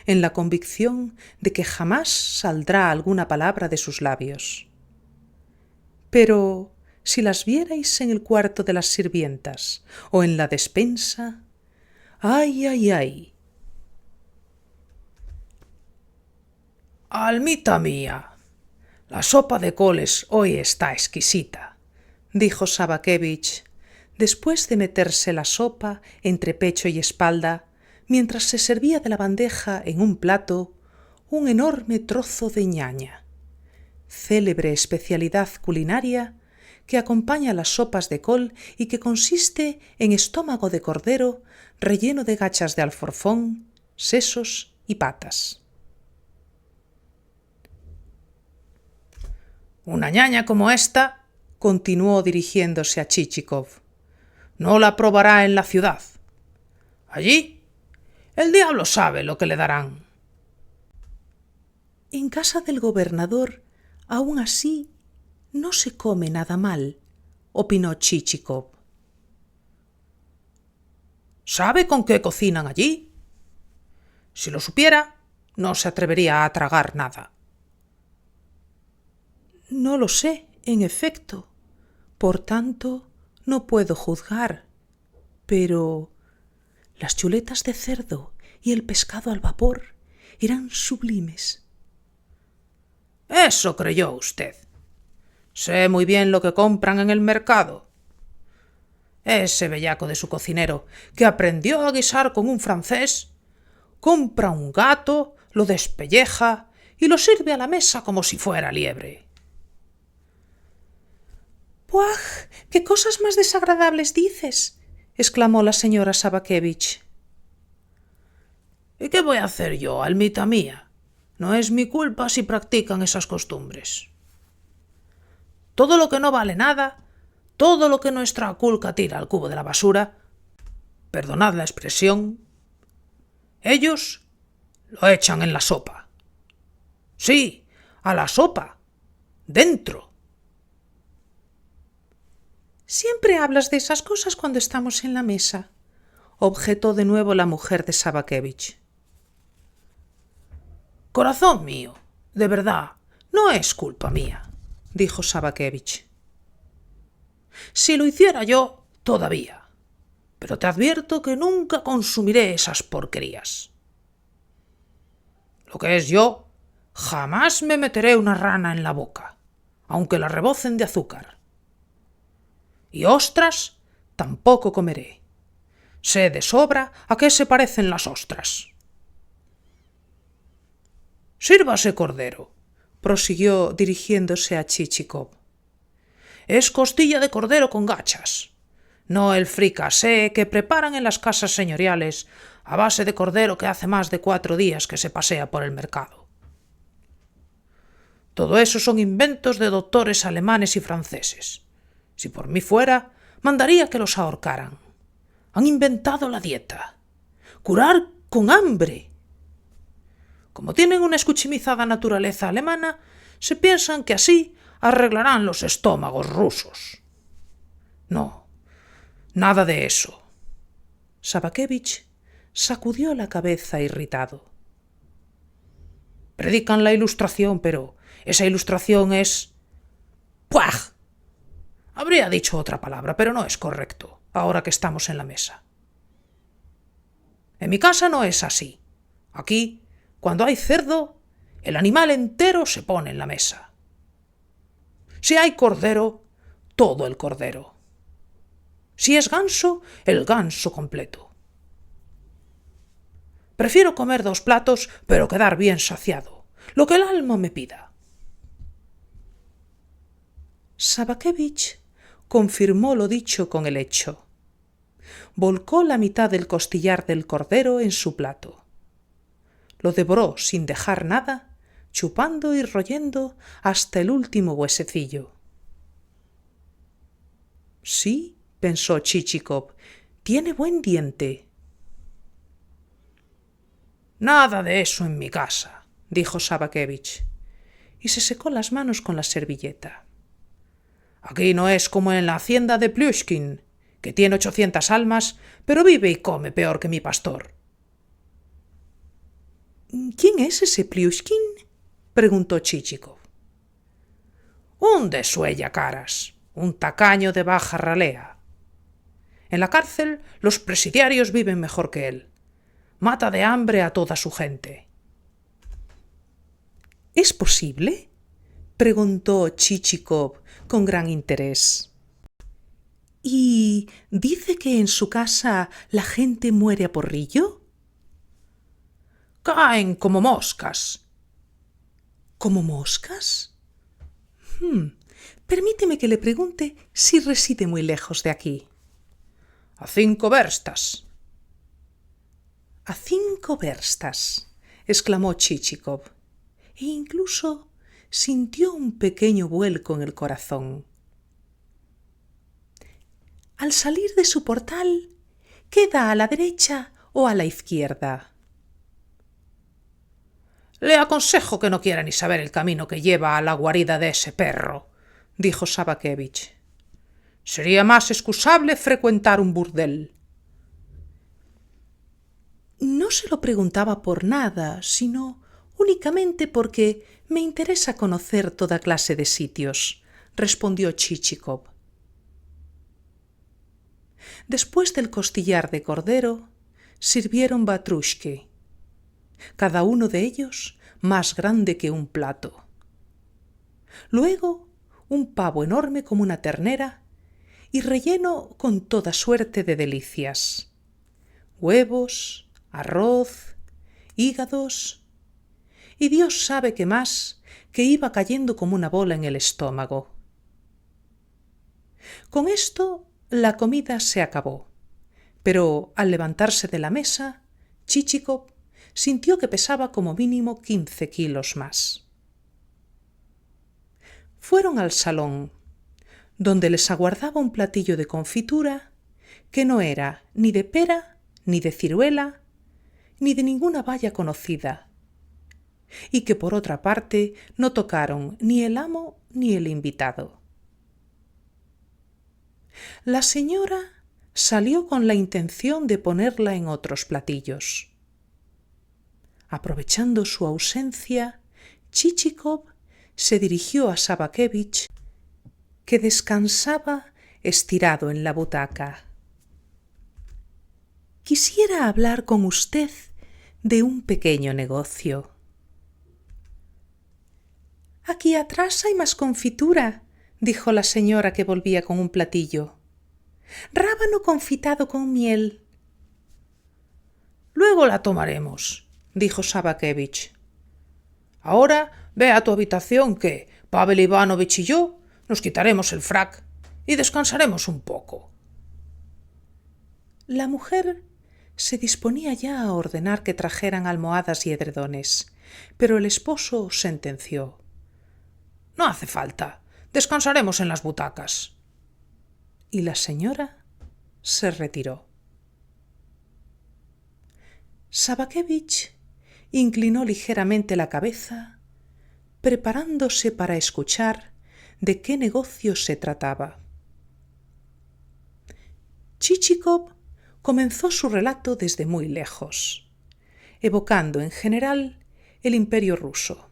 en la convicción de que jamás saldrá alguna palabra de sus labios. Pero si las vierais en el cuarto de las sirvientas o en la despensa, ¡ay, ay, ay! Almita mía, la sopa de coles hoy está exquisita, dijo Sabakevich, después de meterse la sopa entre pecho y espalda, mientras se servía de la bandeja en un plato un enorme trozo de ñaña, célebre especialidad culinaria que acompaña las sopas de col y que consiste en estómago de cordero relleno de gachas de alforfón, sesos y patas. Una ñaña como esta, continuó dirigiéndose a Chichikov, no la probará en la ciudad. Allí, el diablo sabe lo que le darán. En casa del gobernador, aún así, no se come nada mal, opinó Chichikov. ¿Sabe con qué cocinan allí? Si lo supiera, no se atrevería a tragar nada. No lo sé, en efecto. Por tanto, no puedo juzgar. Pero las chuletas de cerdo y el pescado al vapor eran sublimes. Eso creyó usted. Sé muy bien lo que compran en el mercado. Ese bellaco de su cocinero, que aprendió a guisar con un francés, compra un gato, lo despelleja y lo sirve a la mesa como si fuera liebre. ¡Puaj! ¡Qué cosas más desagradables dices! exclamó la señora Sabakevich. ¿Y qué voy a hacer yo, almita mía? No es mi culpa si practican esas costumbres. Todo lo que no vale nada, todo lo que nuestra culca tira al cubo de la basura, perdonad la expresión, ellos lo echan en la sopa. Sí, a la sopa, dentro. Siempre hablas de esas cosas cuando estamos en la mesa, objetó de nuevo la mujer de Sabakevich. Corazón mío, de verdad, no es culpa mía, dijo Sabakevich. Si lo hiciera yo, todavía, pero te advierto que nunca consumiré esas porquerías. Lo que es yo, jamás me meteré una rana en la boca, aunque la rebocen de azúcar. Y ostras tampoco comeré. Sé de sobra a qué se parecen las ostras. Sírvase cordero, prosiguió dirigiéndose a Chichikov. Es costilla de cordero con gachas. no el fricasé que preparan en las casas señoriales a base de cordero que hace más de 4 días que se pasea por el mercado. Todo eso son inventos de doctores alemanes y franceses. Si por mí fuera, mandaría que los ahorcaran. Han inventado la dieta. Curar con hambre. Como tienen una escuchimizada naturaleza alemana, se piensan que así arreglarán los estómagos rusos. No, nada de eso. Sabakevich sacudió la cabeza irritado. Predican la ilustración, pero esa ilustración es... ¡Puaj! Habría dicho otra palabra, pero no es correcto, ahora que estamos en la mesa. En mi casa no es así. Aquí, cuando hay cerdo, el animal entero se pone en la mesa. Si hay cordero, todo el cordero. Si es ganso, el ganso completo. Prefiero comer 2 platos, pero quedar bien saciado, lo que el alma me pida. Sabakevich confirmó lo dicho con el hecho. Volcó la mitad del costillar del cordero en su plato. Lo devoró sin dejar nada, chupando y royendo hasta el último huesecillo. Sí, pensó Chichikov, tiene buen diente. Nada de eso en mi casa, dijo Sabakevich, y se secó las manos con la servilleta. Aquí no es como en la hacienda de Plyushkin, que tiene 800 almas, pero vive y come peor que mi pastor. ¿Quién es ese Plyushkin?, preguntó Chichikov. Un desuellacaras, un tacaño de baja ralea. En la cárcel los presidiarios viven mejor que él. Mata de hambre a toda su gente. ¿Es posible?, preguntó Chichikov con gran interés. ¿Y dice que en su casa la gente muere a porrillo? Caen como moscas. ¿Como moscas? Permíteme que le pregunte si reside muy lejos de aquí. A 5 verstas. A 5 verstas, exclamó Chichikov, e incluso sintió un pequeño vuelco en el corazón. Al salir de su portal, ¿queda a la derecha o a la izquierda? Le aconsejo que no quiera ni saber el camino que lleva a la guarida de ese perro, dijo Sabakevich. Sería más excusable frecuentar un burdel. No se lo preguntaba por nada, sino únicamente porque me interesa conocer toda clase de sitios, respondió Chichikov. Después del costillar de cordero, sirvieron batrushki, cada uno de ellos más grande que un plato. Luego, un pavo enorme como una ternera y relleno con toda suerte de delicias: huevos, arroz, hígados y Dios sabe qué más, que iba cayendo como una bola en el estómago. Con esto la comida se acabó, pero al levantarse de la mesa, Chichikov sintió que pesaba como mínimo 15 kilos más. Fueron al salón, donde les aguardaba un platillo de confitura que no era ni de pera, ni de ciruela, ni de ninguna baya conocida, y que por otra parte no tocaron ni el amo ni el invitado. La señora salió con la intención de ponerla en otros platillos. Aprovechando su ausencia, Chichikov se dirigió a Sabakevich, que descansaba estirado en la butaca. Quisiera hablar con usted de un pequeño negocio. Aquí atrás hay más confitura, dijo la señora, que volvía con un platillo. Rábano confitado con miel. Luego la tomaremos, dijo Sabakevich. Ahora ve a tu habitación que Pavel Ivanovich y yo nos quitaremos el frac y descansaremos un poco. La mujer se disponía ya a ordenar que trajeran almohadas y edredones, pero el esposo sentenció: «No hace falta. Descansaremos en las butacas». Y la señora se retiró. Sabakevich inclinó ligeramente la cabeza, preparándose para escuchar de qué negocio se trataba. Chichikov comenzó su relato desde muy lejos, evocando en general el Imperio ruso,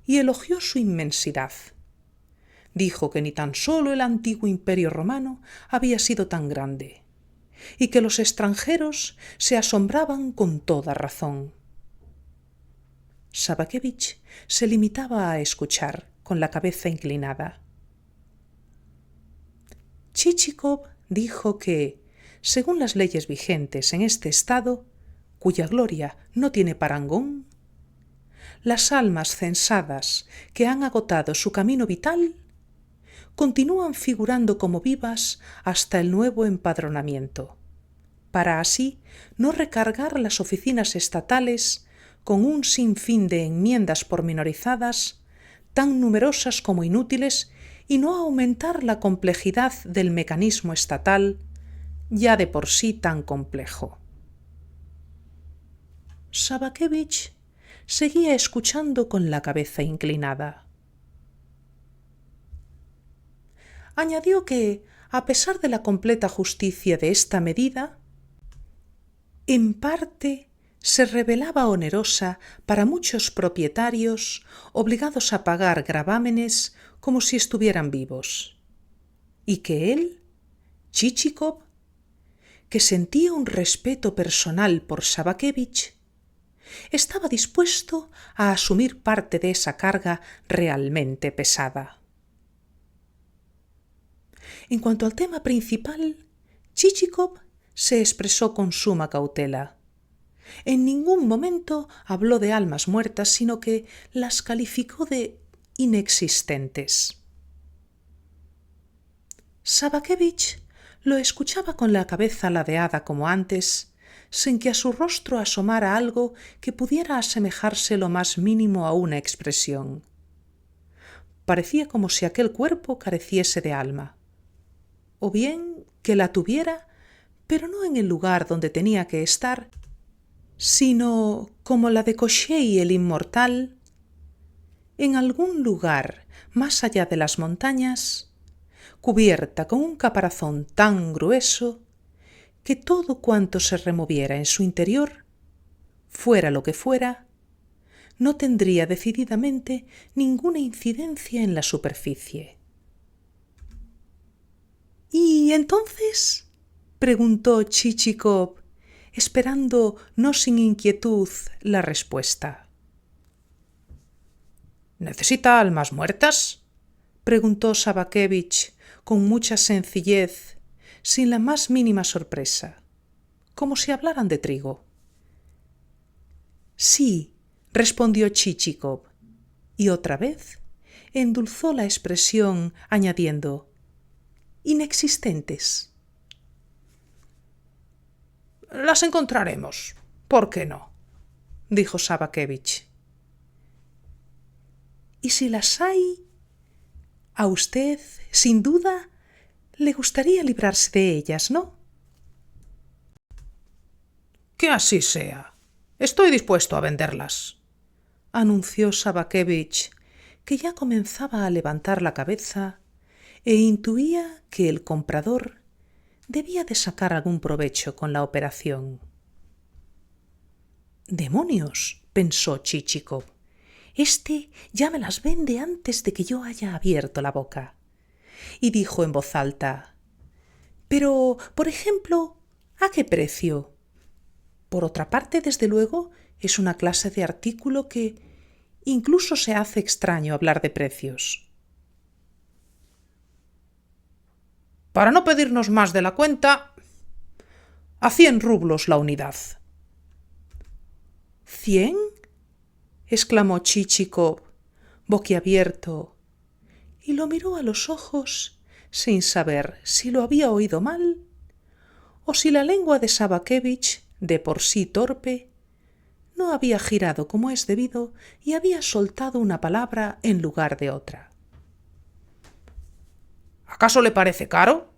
y elogió su inmensidad. Dijo que ni tan solo el antiguo Imperio romano había sido tan grande, y que los extranjeros se asombraban con toda razón. Sabakevich se limitaba a escuchar con la cabeza inclinada. Chichikov dijo que, según las leyes vigentes en este estado, cuya gloria no tiene parangón, las almas censadas que han agotado su camino vital continúan figurando como vivas hasta el nuevo empadronamiento, para así no recargar las oficinas estatales con un sinfín de enmiendas pormenorizadas, tan numerosas como inútiles, y no aumentar la complejidad del mecanismo estatal, ya de por sí tan complejo. Sabakevich seguía escuchando con la cabeza inclinada. Añadió que, a pesar de la completa justicia de esta medida, en parte se revelaba onerosa para muchos propietarios obligados a pagar gravámenes como si estuvieran vivos, y que él, Chichikov, que sentía un respeto personal por Sabakevich, estaba dispuesto a asumir parte de esa carga realmente pesada. En cuanto al tema principal, Chichikov se expresó con suma cautela. En ningún momento habló de almas muertas, sino que las calificó de inexistentes. Sabakevich lo escuchaba con la cabeza ladeada como antes, sin que a su rostro asomara algo que pudiera asemejarse lo más mínimo a una expresión. Parecía como si aquel cuerpo careciese de alma, o bien que la tuviera, pero no en el lugar donde tenía que estar, sino, como la de Koshchei el inmortal, en algún lugar más allá de las montañas, cubierta con un caparazón tan grueso que todo cuanto se removiera en su interior, fuera lo que fuera, no tendría decididamente ninguna incidencia en la superficie. —¿Y entonces? —preguntó Chichikov, esperando no sin inquietud la respuesta. —¿Necesita almas muertas? —preguntó Sabakevich con mucha sencillez, sin la más mínima sorpresa, como si hablaran de trigo. —Sí —respondió Chichikov, y otra vez endulzó la expresión añadiendo: inexistentes. —Las encontraremos. ¿Por qué no? —dijo Sabakevich. —Y si las hay, a usted, sin duda, le gustaría librarse de ellas, ¿no? —Que así sea. Estoy dispuesto a venderlas —anunció Sabakevich, que ya comenzaba a levantar la cabeza e intuía que el comprador debía de sacar algún provecho con la operación. —¡Demonios! —pensó Chichikov—, este ya me las vende antes de que yo haya abierto la boca. Y dijo en voz alta: —Pero, por ejemplo, ¿a qué precio? Por otra parte, desde luego, es una clase de artículo que incluso se hace extraño hablar de precios. —Para no pedirnos más de la cuenta, a 100 rublos la unidad. —¿100? —exclamó Chichikov, boquiabierto, y lo miró a los ojos sin saber si lo había oído mal o si la lengua de Sabakevich, de por sí torpe, no había girado como es debido y había soltado una palabra en lugar de otra. ¿Acaso le parece caro?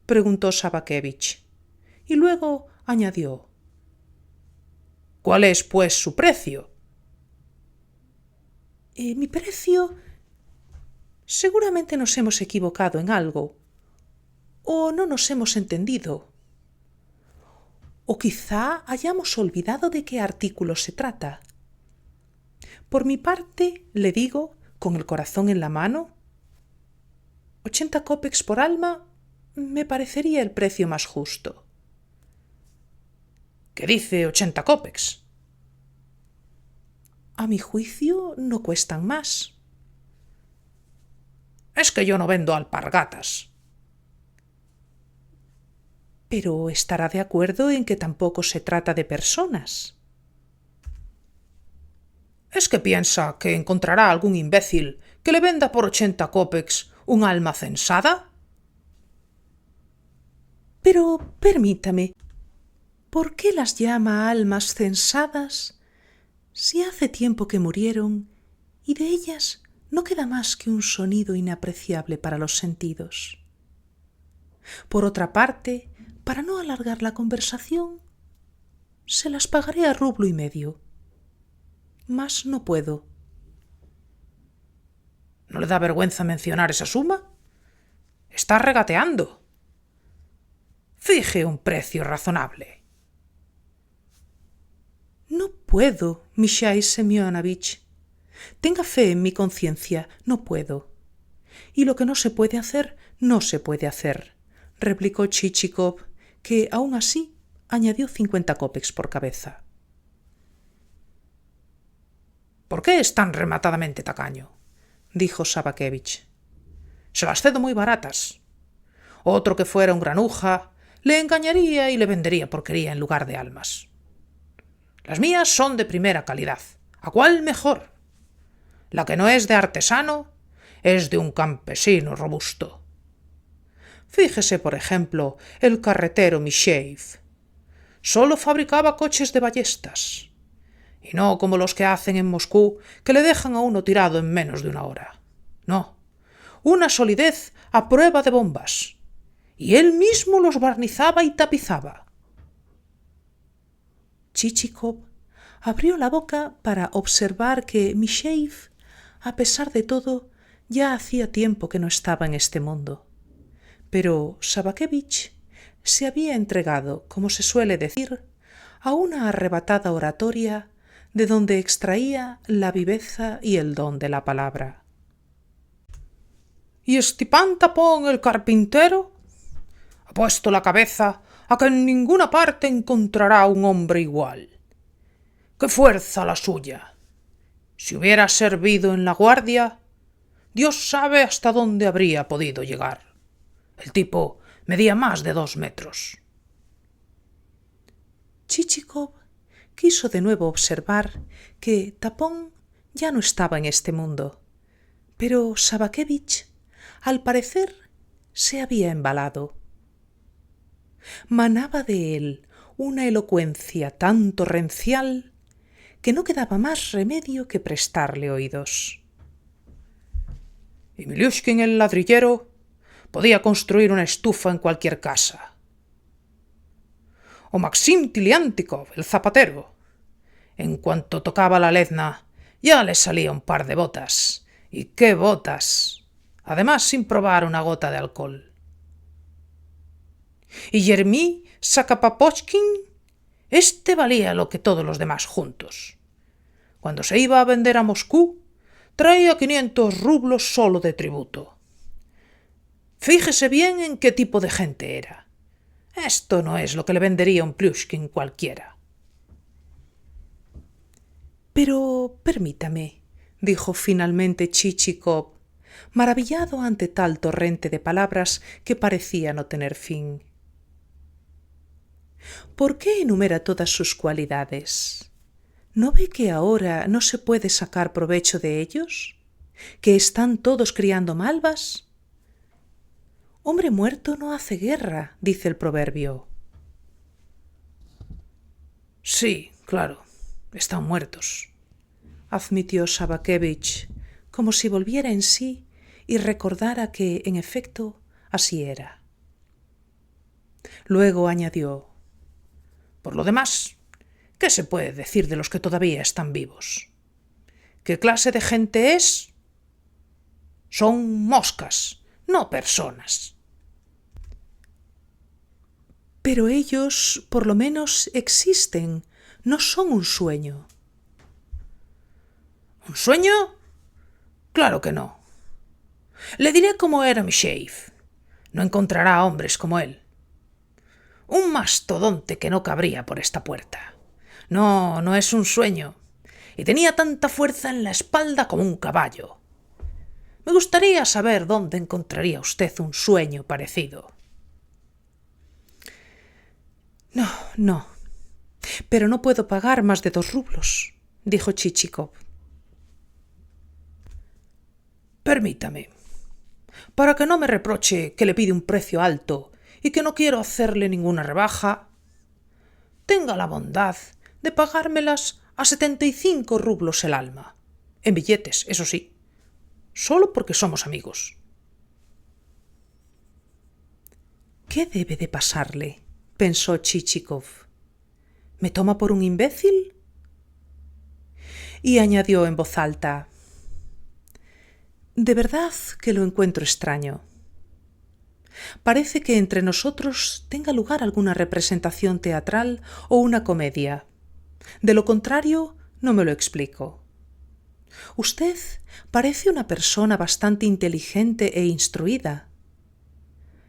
Preguntó Sabakevich, y luego añadió: ¿Cuál es, pues, su precio? Mi precio... Seguramente nos hemos equivocado en algo, o no nos hemos entendido, o quizá hayamos olvidado de qué artículo se trata. Por mi parte, le digo, con el corazón en la mano, 80 kopecks por alma me parecería el precio más justo. ¿Qué dice 80 kopecks? A mi juicio, no cuestan más. Es que yo no vendo alpargatas. Pero estará de acuerdo en que tampoco se trata de personas. ¿Es que piensa que encontrará algún imbécil que le venda por 80 kopecks un alma censada? Pero permítame, ¿por qué las llama almas censadas si hace tiempo que murieron y de ellas no queda más que un sonido inapreciable para los sentidos? Por otra parte, para no alargar la conversación, se las pagaré a rublo y medio. Más no puedo. ¿No le da vergüenza mencionar esa suma? Está regateando. Fije un precio razonable. No puedo, Mijaíl Semyonovich. Tenga fe en mi conciencia, no puedo. Y lo que no se puede hacer, no se puede hacer, replicó Chichikov, que aún así añadió 50 kopecks por cabeza. ¿Por qué es tan rematadamente tacaño?, dijo Sabakevich. Se las cedo muy baratas. Otro que fuera un granuja le engañaría y le vendería porquería en lugar de almas. Las mías son de primera calidad. ¿A cuál mejor? La que no es de artesano es de un campesino robusto. Fíjese, por ejemplo, el carretero Misheev. Solo fabricaba coches de ballestas, y no como los que hacen en Moscú, que le dejan a uno tirado en menos de una hora. No, una solidez a prueba de bombas, y él mismo los barnizaba y tapizaba. Chichikov abrió la boca para observar que Misheev, a pesar de todo, ya hacía tiempo que no estaba en este mundo. Pero Sabakevich se había entregado, como se suele decir, a una arrebatada oratoria de donde extraía la viveza y el don de la palabra. ¿Y Stipán Tapón, el carpintero? Ha puesto la cabeza a que en ninguna parte encontrará un hombre igual. ¡Qué fuerza la suya! Si hubiera servido en la guardia, Dios sabe hasta dónde habría podido llegar. El tipo medía más de 2 metros. Chichikov quiso de nuevo observar que Tapón ya no estaba en este mundo, pero Sabakevich, al parecer, se había embalado. Manaba de él una elocuencia tan torrencial que no quedaba más remedio que prestarle oídos. Y Miliushkin, el ladrillero, podía construir una estufa en cualquier casa. O Maxim Tiliantikov, el zapatero. En cuanto tocaba la lezna, ya le salía un par de botas. ¡Y qué botas! Además, sin probar una gota de alcohol. Y Yermí Sakapapochkin, este valía lo que todos los demás juntos. Cuando se iba a vender a Moscú, traía 500 rublos solo de tributo. Fíjese bien en qué tipo de gente era. Esto no es lo que le vendería un Plyushkin cualquiera. Pero permítame, dijo finalmente Chichikov, maravillado ante tal torrente de palabras que parecía no tener fin. ¿Por qué enumera todas sus cualidades? ¿No ve que ahora no se puede sacar provecho de ellos? ¿Que están todos criando malvas? Hombre muerto no hace guerra, dice el proverbio. Sí, claro, están muertos, admitió Sabakevich, como si volviera en sí y recordara que, en efecto, así era. Luego añadió: por lo demás, ¿qué se puede decir de los que todavía están vivos? ¿Qué clase de gente es? Son moscas, no personas. Pero ellos, por lo menos, existen, no son un sueño. ¿Un sueño? Claro que no. Le diré cómo era mi sheriff. No encontrará hombres como él. Un mastodonte que no cabría por esta puerta. No, no es un sueño. Y tenía tanta fuerza en la espalda como un caballo. Me gustaría saber dónde encontraría usted un sueño parecido. No, no. Pero no puedo pagar más de 2 rublos, dijo Chichikov. Permítame. Para que no me reproche que le pide un precio alto y que no quiero hacerle ninguna rebaja, tenga la bondad de pagármelas a 75 rublos el alma. En billetes, eso sí. Solo porque somos amigos. ¿Qué debe de pasarle?, pensó Chichikov. ¿Me toma por un imbécil? Y añadió en voz alta: de verdad que lo encuentro extraño. Parece que entre nosotros tenga lugar alguna representación teatral o una comedia. De lo contrario, no me lo explico. Usted parece una persona bastante inteligente e instruida.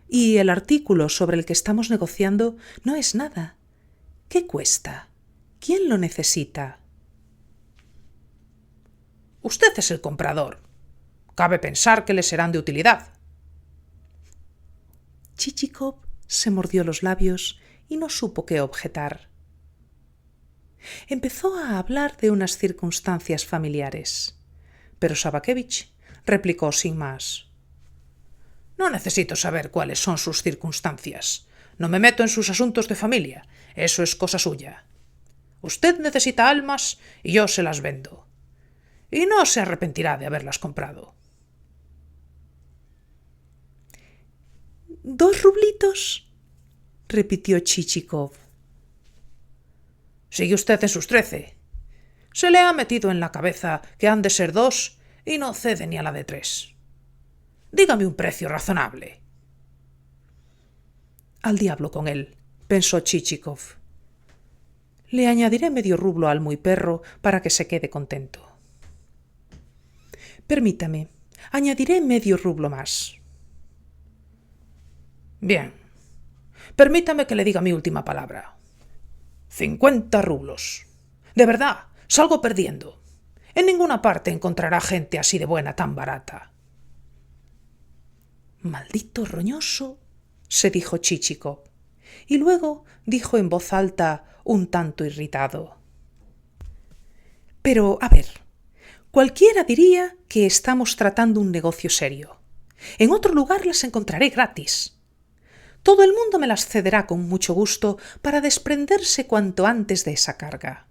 Y el artículo sobre el que estamos negociando no es nada. ¿Qué cuesta? ¿Quién lo necesita? Usted es el comprador. Cabe pensar que le serán de utilidad. Chichikov se mordió los labios y no supo qué objetar. Empezó a hablar de unas circunstancias familiares, pero Sabakevich replicó sin más: no necesito saber cuáles son sus circunstancias. No me meto en sus asuntos de familia. Eso es cosa suya. Usted necesita almas y yo se las vendo. Y no se arrepentirá de haberlas comprado. 2 rublitos, repitió Chichikov. Sigue usted en sus 13. Se le ha metido en la cabeza que han de ser 2 y no cede ni a la de 3. Dígame un precio razonable. Al diablo con él, pensó Chichikov. Le añadiré medio rublo al muy perro para que se quede contento. Permítame, añadiré medio rublo más. Bien. Permítame que le diga mi última palabra. 50 rublos. De verdad, salgo perdiendo. En ninguna parte encontrará gente así de buena tan barata. Maldito roñoso, se dijo Chichikov, y luego dijo en voz alta, un tanto irritado: pero, a ver, cualquiera diría que estamos tratando un negocio serio. En otro lugar las encontraré gratis. Todo el mundo me las cederá con mucho gusto para desprenderse cuanto antes de esa carga.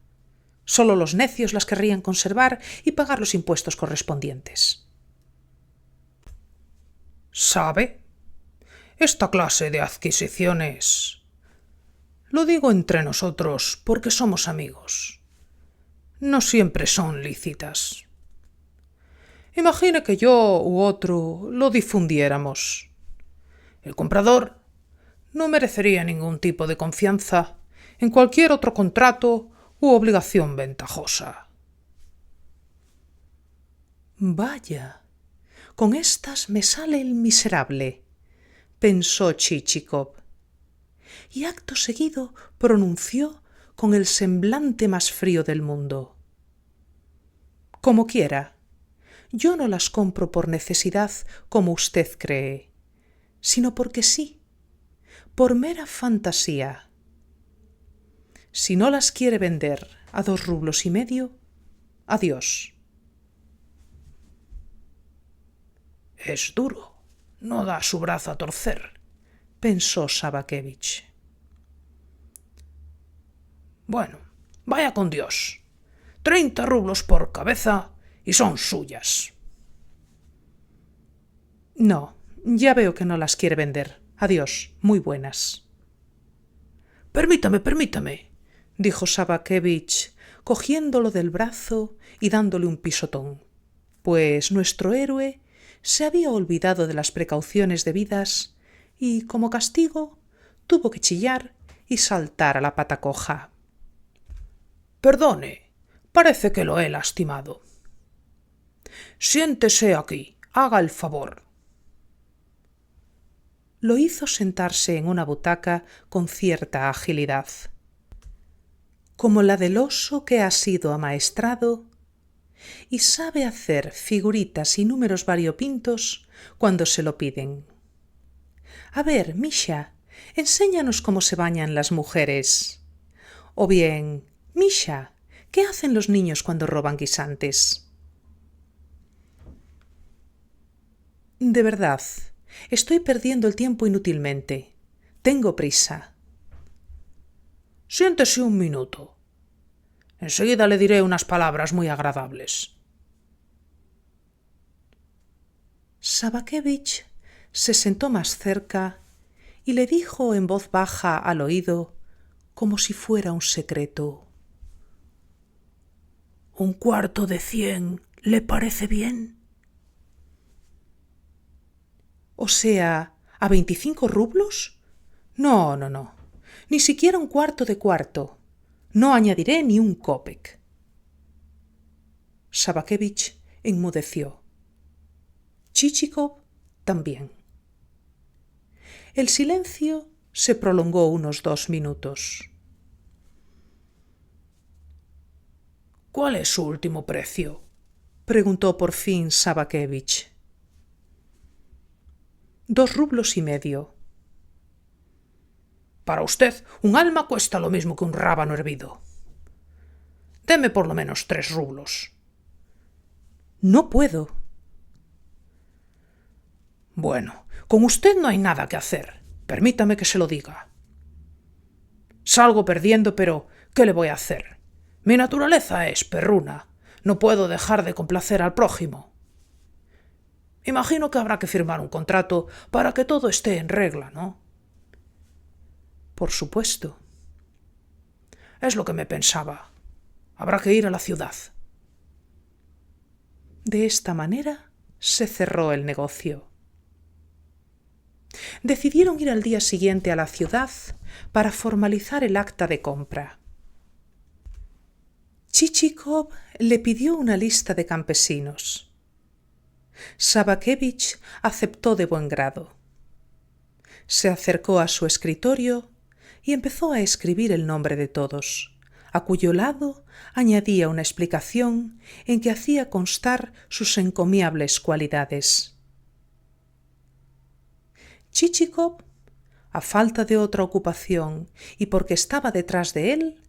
Solo los necios las querrían conservar y pagar los impuestos correspondientes. ¿Sabe? Esta clase de adquisiciones... Lo digo entre nosotros porque somos amigos. No siempre son lícitas. Imagine que yo u otro lo difundiéramos. El comprador no merecería ningún tipo de confianza en cualquier otro contrato u obligación ventajosa. Vaya, con estas me sale el miserable, pensó Chichikov, y acto seguido pronunció con el semblante más frío del mundo: como quiera, yo no las compro por necesidad como usted cree, sino porque sí, por mera fantasía. Si no las quiere vender a 2 rublos y medio, adiós. Es duro, no da su brazo a torcer, pensó Sabakevich. Bueno, Vaya con Dios. 30 rublos por cabeza y son suyas. No, ya veo que no las quiere vender. Adiós, muy buenas. Permítame, dijo Sabakevich, cogiéndolo del brazo y dándole un pisotón, pues nuestro héroe se había olvidado de las precauciones debidas y, como castigo, tuvo que chillar y saltar a la pata coja. Perdone, parece que lo he lastimado. Siéntese aquí, haga el favor. Lo hizo sentarse en una butaca con cierta agilidad, como la del oso que ha sido amaestrado y sabe hacer figuritas y números variopintos cuando se lo piden. A ver, Misha, enséñanos cómo se bañan las mujeres. O bien, Misha, ¿qué hacen los niños cuando roban guisantes? De verdad, estoy perdiendo el tiempo inútilmente. Tengo prisa. Siéntese un minuto. Enseguida le diré unas palabras muy agradables. Sabakevich se sentó más cerca y le dijo en voz baja al oído, como si fuera un secreto: ¿1/4 le parece bien? O sea, ¿a 25 rublos? No, ni siquiera 1/4 de cuarto. No añadiré ni un kopek. Sabakevich enmudeció. Chichikov también. El silencio se prolongó unos 2 minutos. ¿Cuál es su último precio?, preguntó por fin Sabakevich. 2 rublos y medio. Para usted, un alma cuesta lo mismo que un rábano hervido. Deme por lo menos 3 rublos. No puedo. Bueno, con usted no hay nada que hacer. Permítame que se lo diga. Salgo perdiendo, pero ¿qué le voy a hacer? Mi naturaleza es perruna. No puedo dejar de complacer al prójimo. Imagino que habrá que firmar un contrato para que todo esté en regla, ¿no? Por supuesto. Es lo que me pensaba. Habrá que ir a la ciudad. De esta manera se cerró el negocio. Decidieron ir al día siguiente a la ciudad para formalizar el acta de compra. Chichikov le pidió una lista de campesinos. Sabakevich aceptó de buen grado. Se acercó a su escritorio y empezó a escribir el nombre de todos, a cuyo lado añadía una explicación en que hacía constar sus encomiables cualidades. Chichikov, a falta de otra ocupación y porque estaba detrás de él,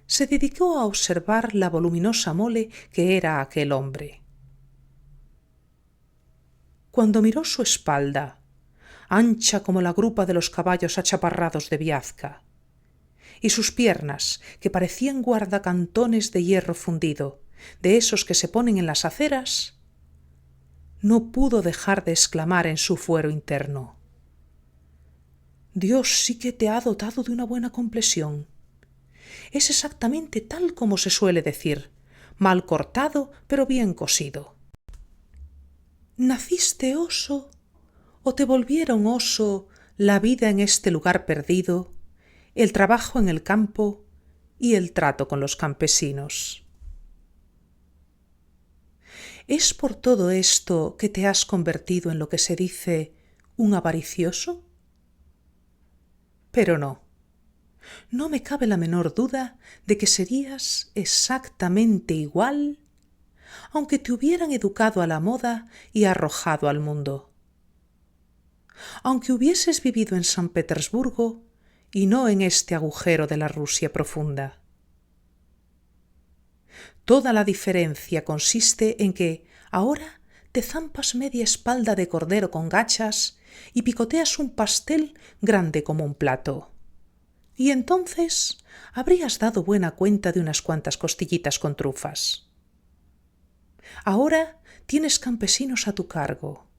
se dedicó a observar la voluminosa mole que era aquel hombre. Cuando miró su espalda, ancha como la grupa de los caballos achaparrados de Viazca, y sus piernas, que parecían guardacantones de hierro fundido, de esos que se ponen en las aceras, no pudo dejar de exclamar en su fuero interno: Dios sí que te ha dotado de una buena complexión. Es exactamente tal como se suele decir, mal cortado pero bien cosido. ¿Naciste oso o te volvieron oso la vida en este lugar perdido, el trabajo en el campo y el trato con los campesinos? ¿Es por todo esto que te has convertido en lo que se dice un avaricioso? Pero no me cabe la menor duda de que serías exactamente igual aunque te hubieran educado a la moda y arrojado al mundo. Aunque hubieses vivido en San Petersburgo y no en este agujero de la Rusia profunda. Toda la diferencia consiste en que ahora te zampas media espalda de cordero con gachas y picoteas un pastel grande como un plato. y entonces habrías dado buena cuenta de unas cuantas costillitas con trufas. Ahora tienes campesinos a tu cargo,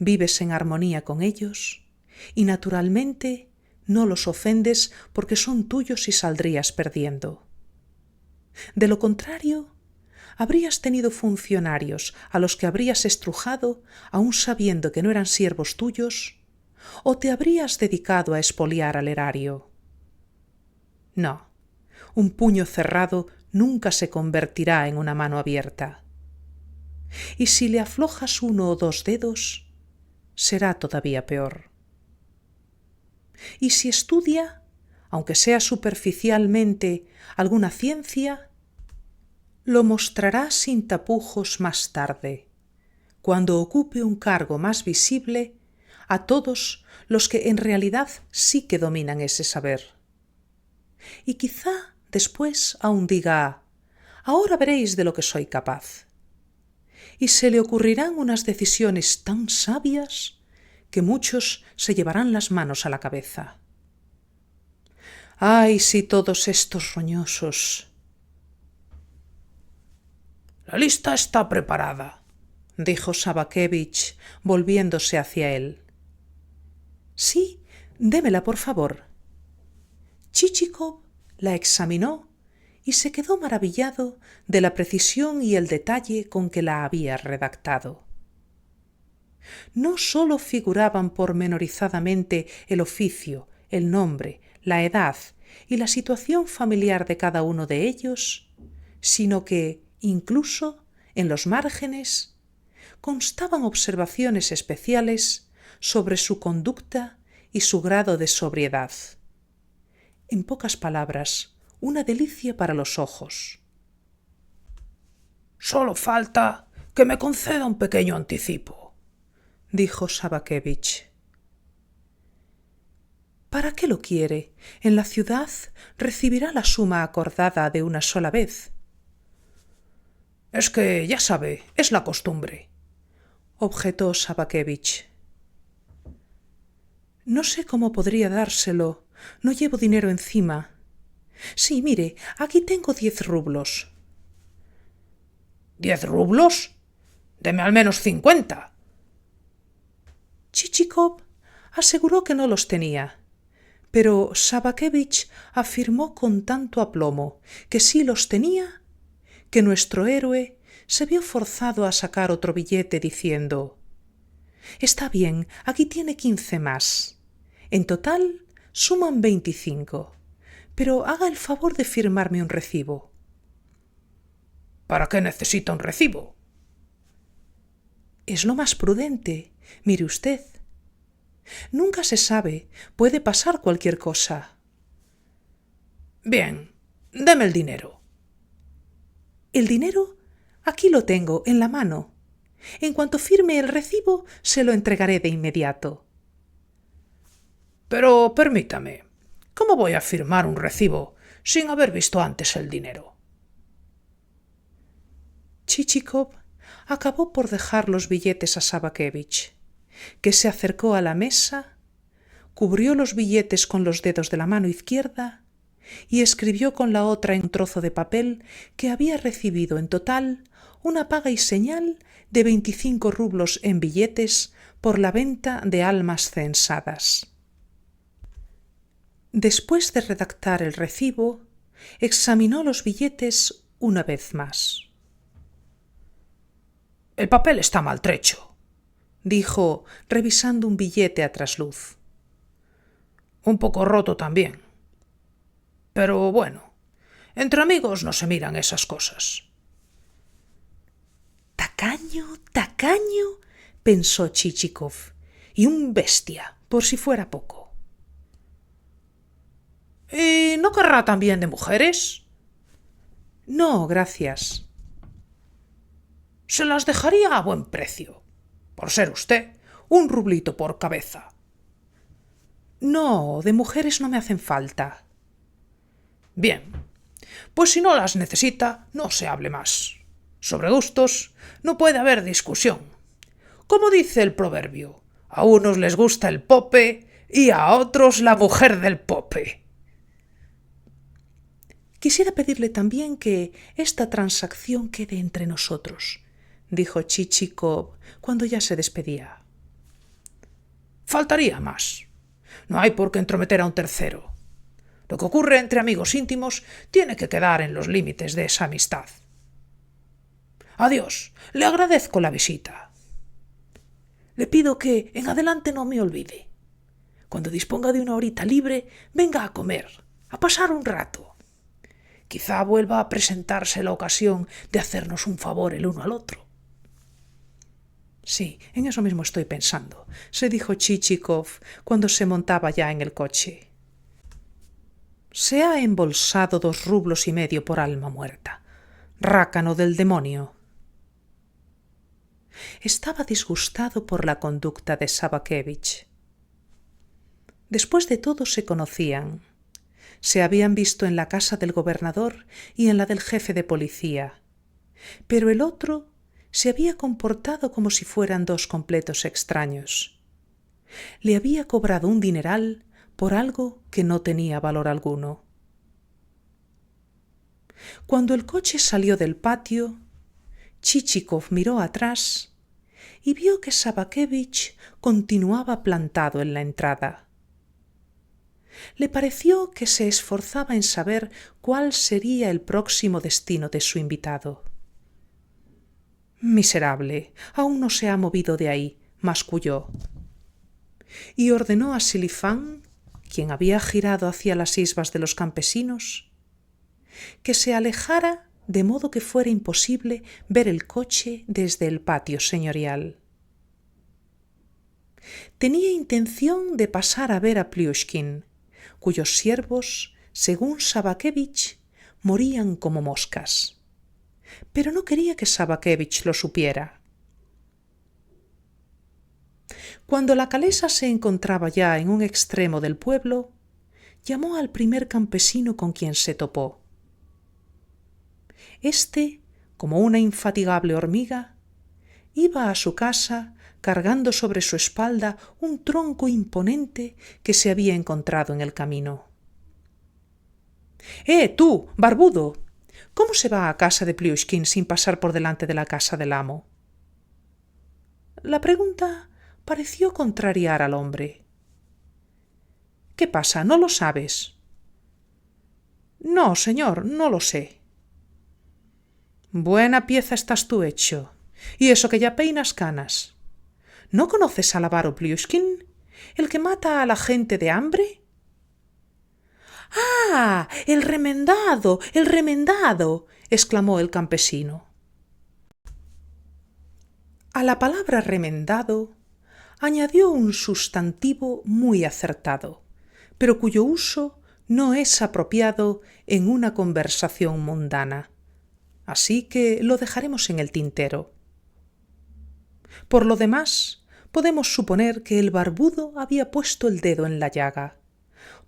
vives en armonía con ellos y naturalmente no los ofendes porque son tuyos y saldrías perdiendo. De lo contrario, habrías tenido funcionarios a los que habrías estrujado aun sabiendo que no eran siervos tuyos, o te habrías dedicado a expoliar al erario. No, un puño cerrado nunca se convertirá en una mano abierta. Y si le aflojas 1 o 2 dedos, será todavía peor. Y si estudia, aunque sea superficialmente, alguna ciencia, lo mostrará sin tapujos más tarde, cuando ocupe un cargo más visible a todos los que en realidad sí que dominan ese saber. Y quizá después aún diga: ahora veréis de lo que soy capaz. Y se le ocurrirán unas decisiones tan sabias que muchos se llevarán las manos a la cabeza. ¡Ay, si todos estos roñosos! La lista está preparada, dijo Sabakevich, volviéndose hacia él. Sí, démela, por favor. Chichikov la examinó y se quedó maravillado de la precisión y el detalle con que la había redactado. No sólo figuraban pormenorizadamente el oficio, el nombre, la edad y la situación familiar de cada uno de ellos, sino que, incluso, en los márgenes, constaban observaciones especiales sobre su conducta y su grado de sobriedad. En pocas palabras, una delicia para los ojos. Solo falta que me conceda un pequeño anticipo, dijo Sabakevich. ¿Para qué lo quiere? En la ciudad recibirá la suma acordada de una sola vez. Es que, ya sabe, es la costumbre, objetó Sabakevich. No sé cómo podría dárselo. No llevo dinero encima. Sí, mire, aquí tengo 10 rublos. ¿10 rublos? Deme al menos 50. Chichikov aseguró que no los tenía, pero Sabakevich afirmó con tanto aplomo que sí los tenía, que nuestro héroe se vio forzado a sacar otro billete diciendo: «Está bien, aquí tiene 15 más. En total suman 25, pero haga el favor de firmarme un recibo». ¿Para qué necesita un recibo? Es lo más prudente. Mire usted. Nunca se sabe, puede pasar cualquier cosa. Bien, deme el dinero. ¿El dinero? Aquí lo tengo, en la mano. En cuanto firme el recibo, se lo entregaré de inmediato. Pero permítame, ¿cómo voy a firmar un recibo sin haber visto antes el dinero? Chichikov acabó por dejar los billetes a Sabakevich, que se acercó a la mesa, cubrió los billetes con los dedos de la mano izquierda y escribió con la otra en un trozo de papel que había recibido en total una paga y señal de 25 rublos en billetes por la venta de almas censadas. Después de redactar el recibo, examinó los billetes una vez más. El papel está maltrecho, dijo, revisando un billete a trasluz. Un poco roto también. Pero bueno, entre amigos no se miran esas cosas. Tacaño, tacaño, pensó Chichikov, y un bestia, por si fuera poco. ¿Y no querrá también de mujeres? No, gracias. Se las dejaría a buen precio. Por ser usted, 1 rublito por cabeza. No, de mujeres no me hacen falta. Bien, pues si no las necesita, no se hable más. Sobre gustos no puede haber discusión. Como dice el proverbio, a unos les gusta el pope y a otros la mujer del pope. Quisiera pedirle también que esta transacción quede entre nosotros, dijo Chichikov cuando ya se despedía. Faltaría más. No hay por qué entrometer a un tercero. Lo que ocurre entre amigos íntimos tiene que quedar en los límites de esa amistad. Adiós, le agradezco la visita. Le pido que en adelante no me olvide. Cuando disponga de una horita libre, venga a comer, a pasar un rato. Quizá vuelva a presentarse la ocasión de hacernos un favor el uno al otro. Sí, en eso mismo estoy pensando, se dijo Chichikov cuando se montaba ya en el coche. Se ha embolsado 2,5 rublos por alma muerta. Rácano del demonio. Estaba disgustado por la conducta de Sabakevich. Después de todo se conocían. Se habían visto en la casa del gobernador y en la del jefe de policía. Pero el otro se había comportado como si fueran 2 completos extraños. Le había cobrado un dineral por algo que no tenía valor alguno. Cuando el coche salió del patio, Chichikov miró atrás y vio que Sabakevich continuaba plantado en la entrada. Le pareció que se esforzaba en saber cuál sería el próximo destino de su invitado. Miserable, aún no se ha movido de ahí, masculló. Y ordenó a Silifán, quien había girado hacia las isbas de los campesinos, que se alejara de modo que fuera imposible ver el coche desde el patio señorial. Tenía intención de pasar a ver a Plyushkin, cuyos siervos, según Sabakevich, morían como moscas. Pero no quería que Sabakevich lo supiera. Cuando la calesa se encontraba ya en un extremo del pueblo, llamó al primer campesino con quien se topó. Este, como una infatigable hormiga, iba a su casa cargando sobre su espalda un tronco imponente que se había encontrado en el camino. Tú, barbudo! ¿Cómo se va a casa de Plyushkin sin pasar por delante de la casa del amo? La pregunta pareció contrariar al hombre. ¿Qué pasa? ¿No lo sabes? No, señor, no lo sé. Buena pieza estás tú hecho. Y eso que ya peinas canas. ¿No conoces al avaro Plyushkin, el que mata a la gente de hambre? ¡Ah! ¡El remendado! ¡El remendado! exclamó el campesino. A la palabra remendado añadió un sustantivo muy acertado, pero cuyo uso no es apropiado en una conversación mundana. Así que lo dejaremos en el tintero. Por lo demás, podemos suponer que el barbudo había puesto el dedo en la llaga,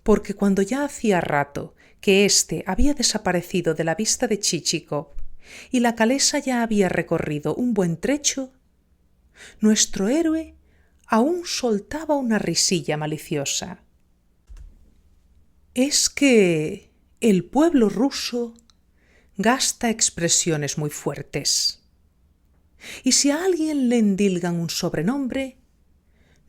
porque cuando ya hacía rato que éste había desaparecido de la vista de Chichikov y la calesa ya había recorrido un buen trecho, nuestro héroe aún soltaba una risilla maliciosa. Es que el pueblo ruso gasta expresiones muy fuertes. Y si a alguien le endilgan un sobrenombre,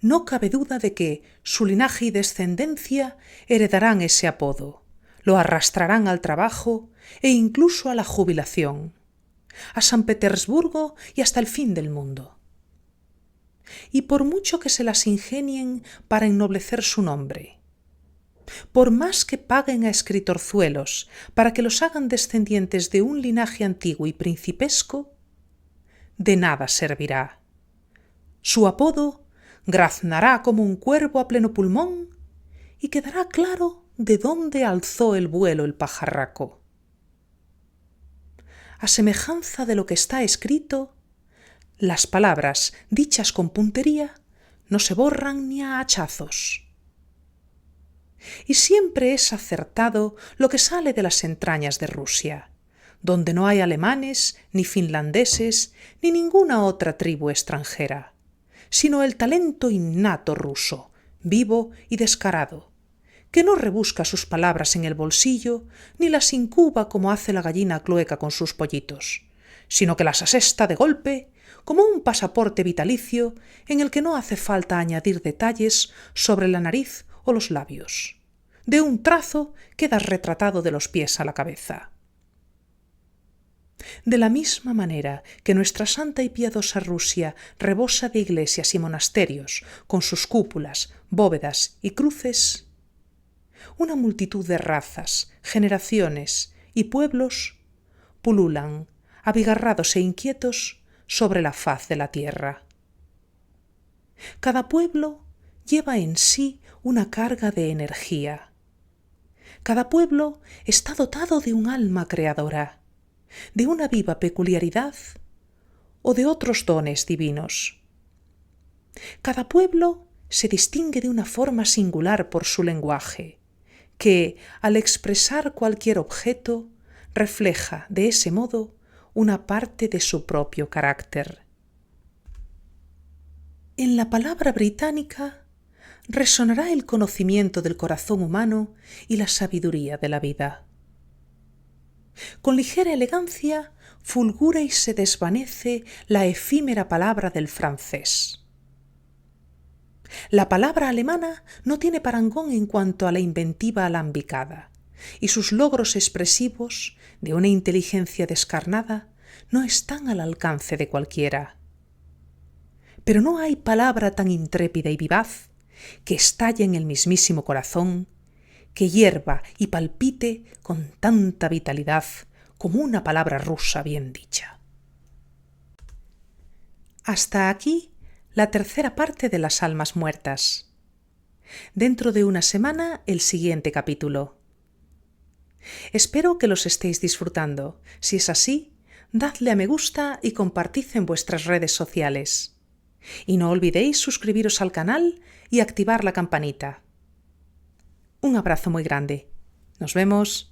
no cabe duda de que su linaje y descendencia heredarán ese apodo, lo arrastrarán al trabajo e incluso a la jubilación, a San Petersburgo y hasta el fin del mundo. Y por mucho que se las ingenien para ennoblecer su nombre, por más que paguen a escritorzuelos para que los hagan descendientes de un linaje antiguo y principesco, de nada servirá. Su apodo graznará como un cuervo a pleno pulmón y quedará claro de dónde alzó el vuelo el pajarraco. A semejanza de lo que está escrito, las palabras dichas con puntería no se borran ni a hachazos. Y siempre es acertado lo que sale de las entrañas de Rusia, donde no hay alemanes, ni finlandeses, ni ninguna otra tribu extranjera, sino el talento innato ruso, vivo y descarado, que no rebusca sus palabras en el bolsillo ni las incuba como hace la gallina clueca con sus pollitos, sino que las asesta de golpe como un pasaporte vitalicio en el que no hace falta añadir detalles sobre la nariz o los labios. De un trazo quedas retratado de los pies a la cabeza. De la misma manera que nuestra santa y piadosa Rusia rebosa de iglesias y monasterios, con sus cúpulas, bóvedas y cruces, una multitud de razas, generaciones y pueblos pululan, abigarrados e inquietos, sobre la faz de la tierra. Cada pueblo lleva en sí una carga de energía. Cada pueblo está dotado de un alma creadora, de una viva peculiaridad o de otros dones divinos. Cada pueblo se distingue de una forma singular por su lenguaje, que, al expresar cualquier objeto, refleja de ese modo una parte de su propio carácter. En la palabra británica resonará el conocimiento del corazón humano y la sabiduría de la vida. Con ligera elegancia fulgura y se desvanece la efímera palabra del francés. La palabra alemana no tiene parangón en cuanto a la inventiva alambicada, y sus logros expresivos, de una inteligencia descarnada, no están al alcance de cualquiera. Pero no hay palabra tan intrépida y vivaz, que estalle en el mismísimo corazón, que hierva y palpite con tanta vitalidad como una palabra rusa bien dicha. Hasta aquí la tercera parte de Las almas muertas. Dentro de una semana, el siguiente capítulo. Espero que los estéis disfrutando. Si es así, dadle a me gusta y compartid en vuestras redes sociales. Y no olvidéis suscribiros al canal y activar la campanita. Un abrazo muy grande. Nos vemos.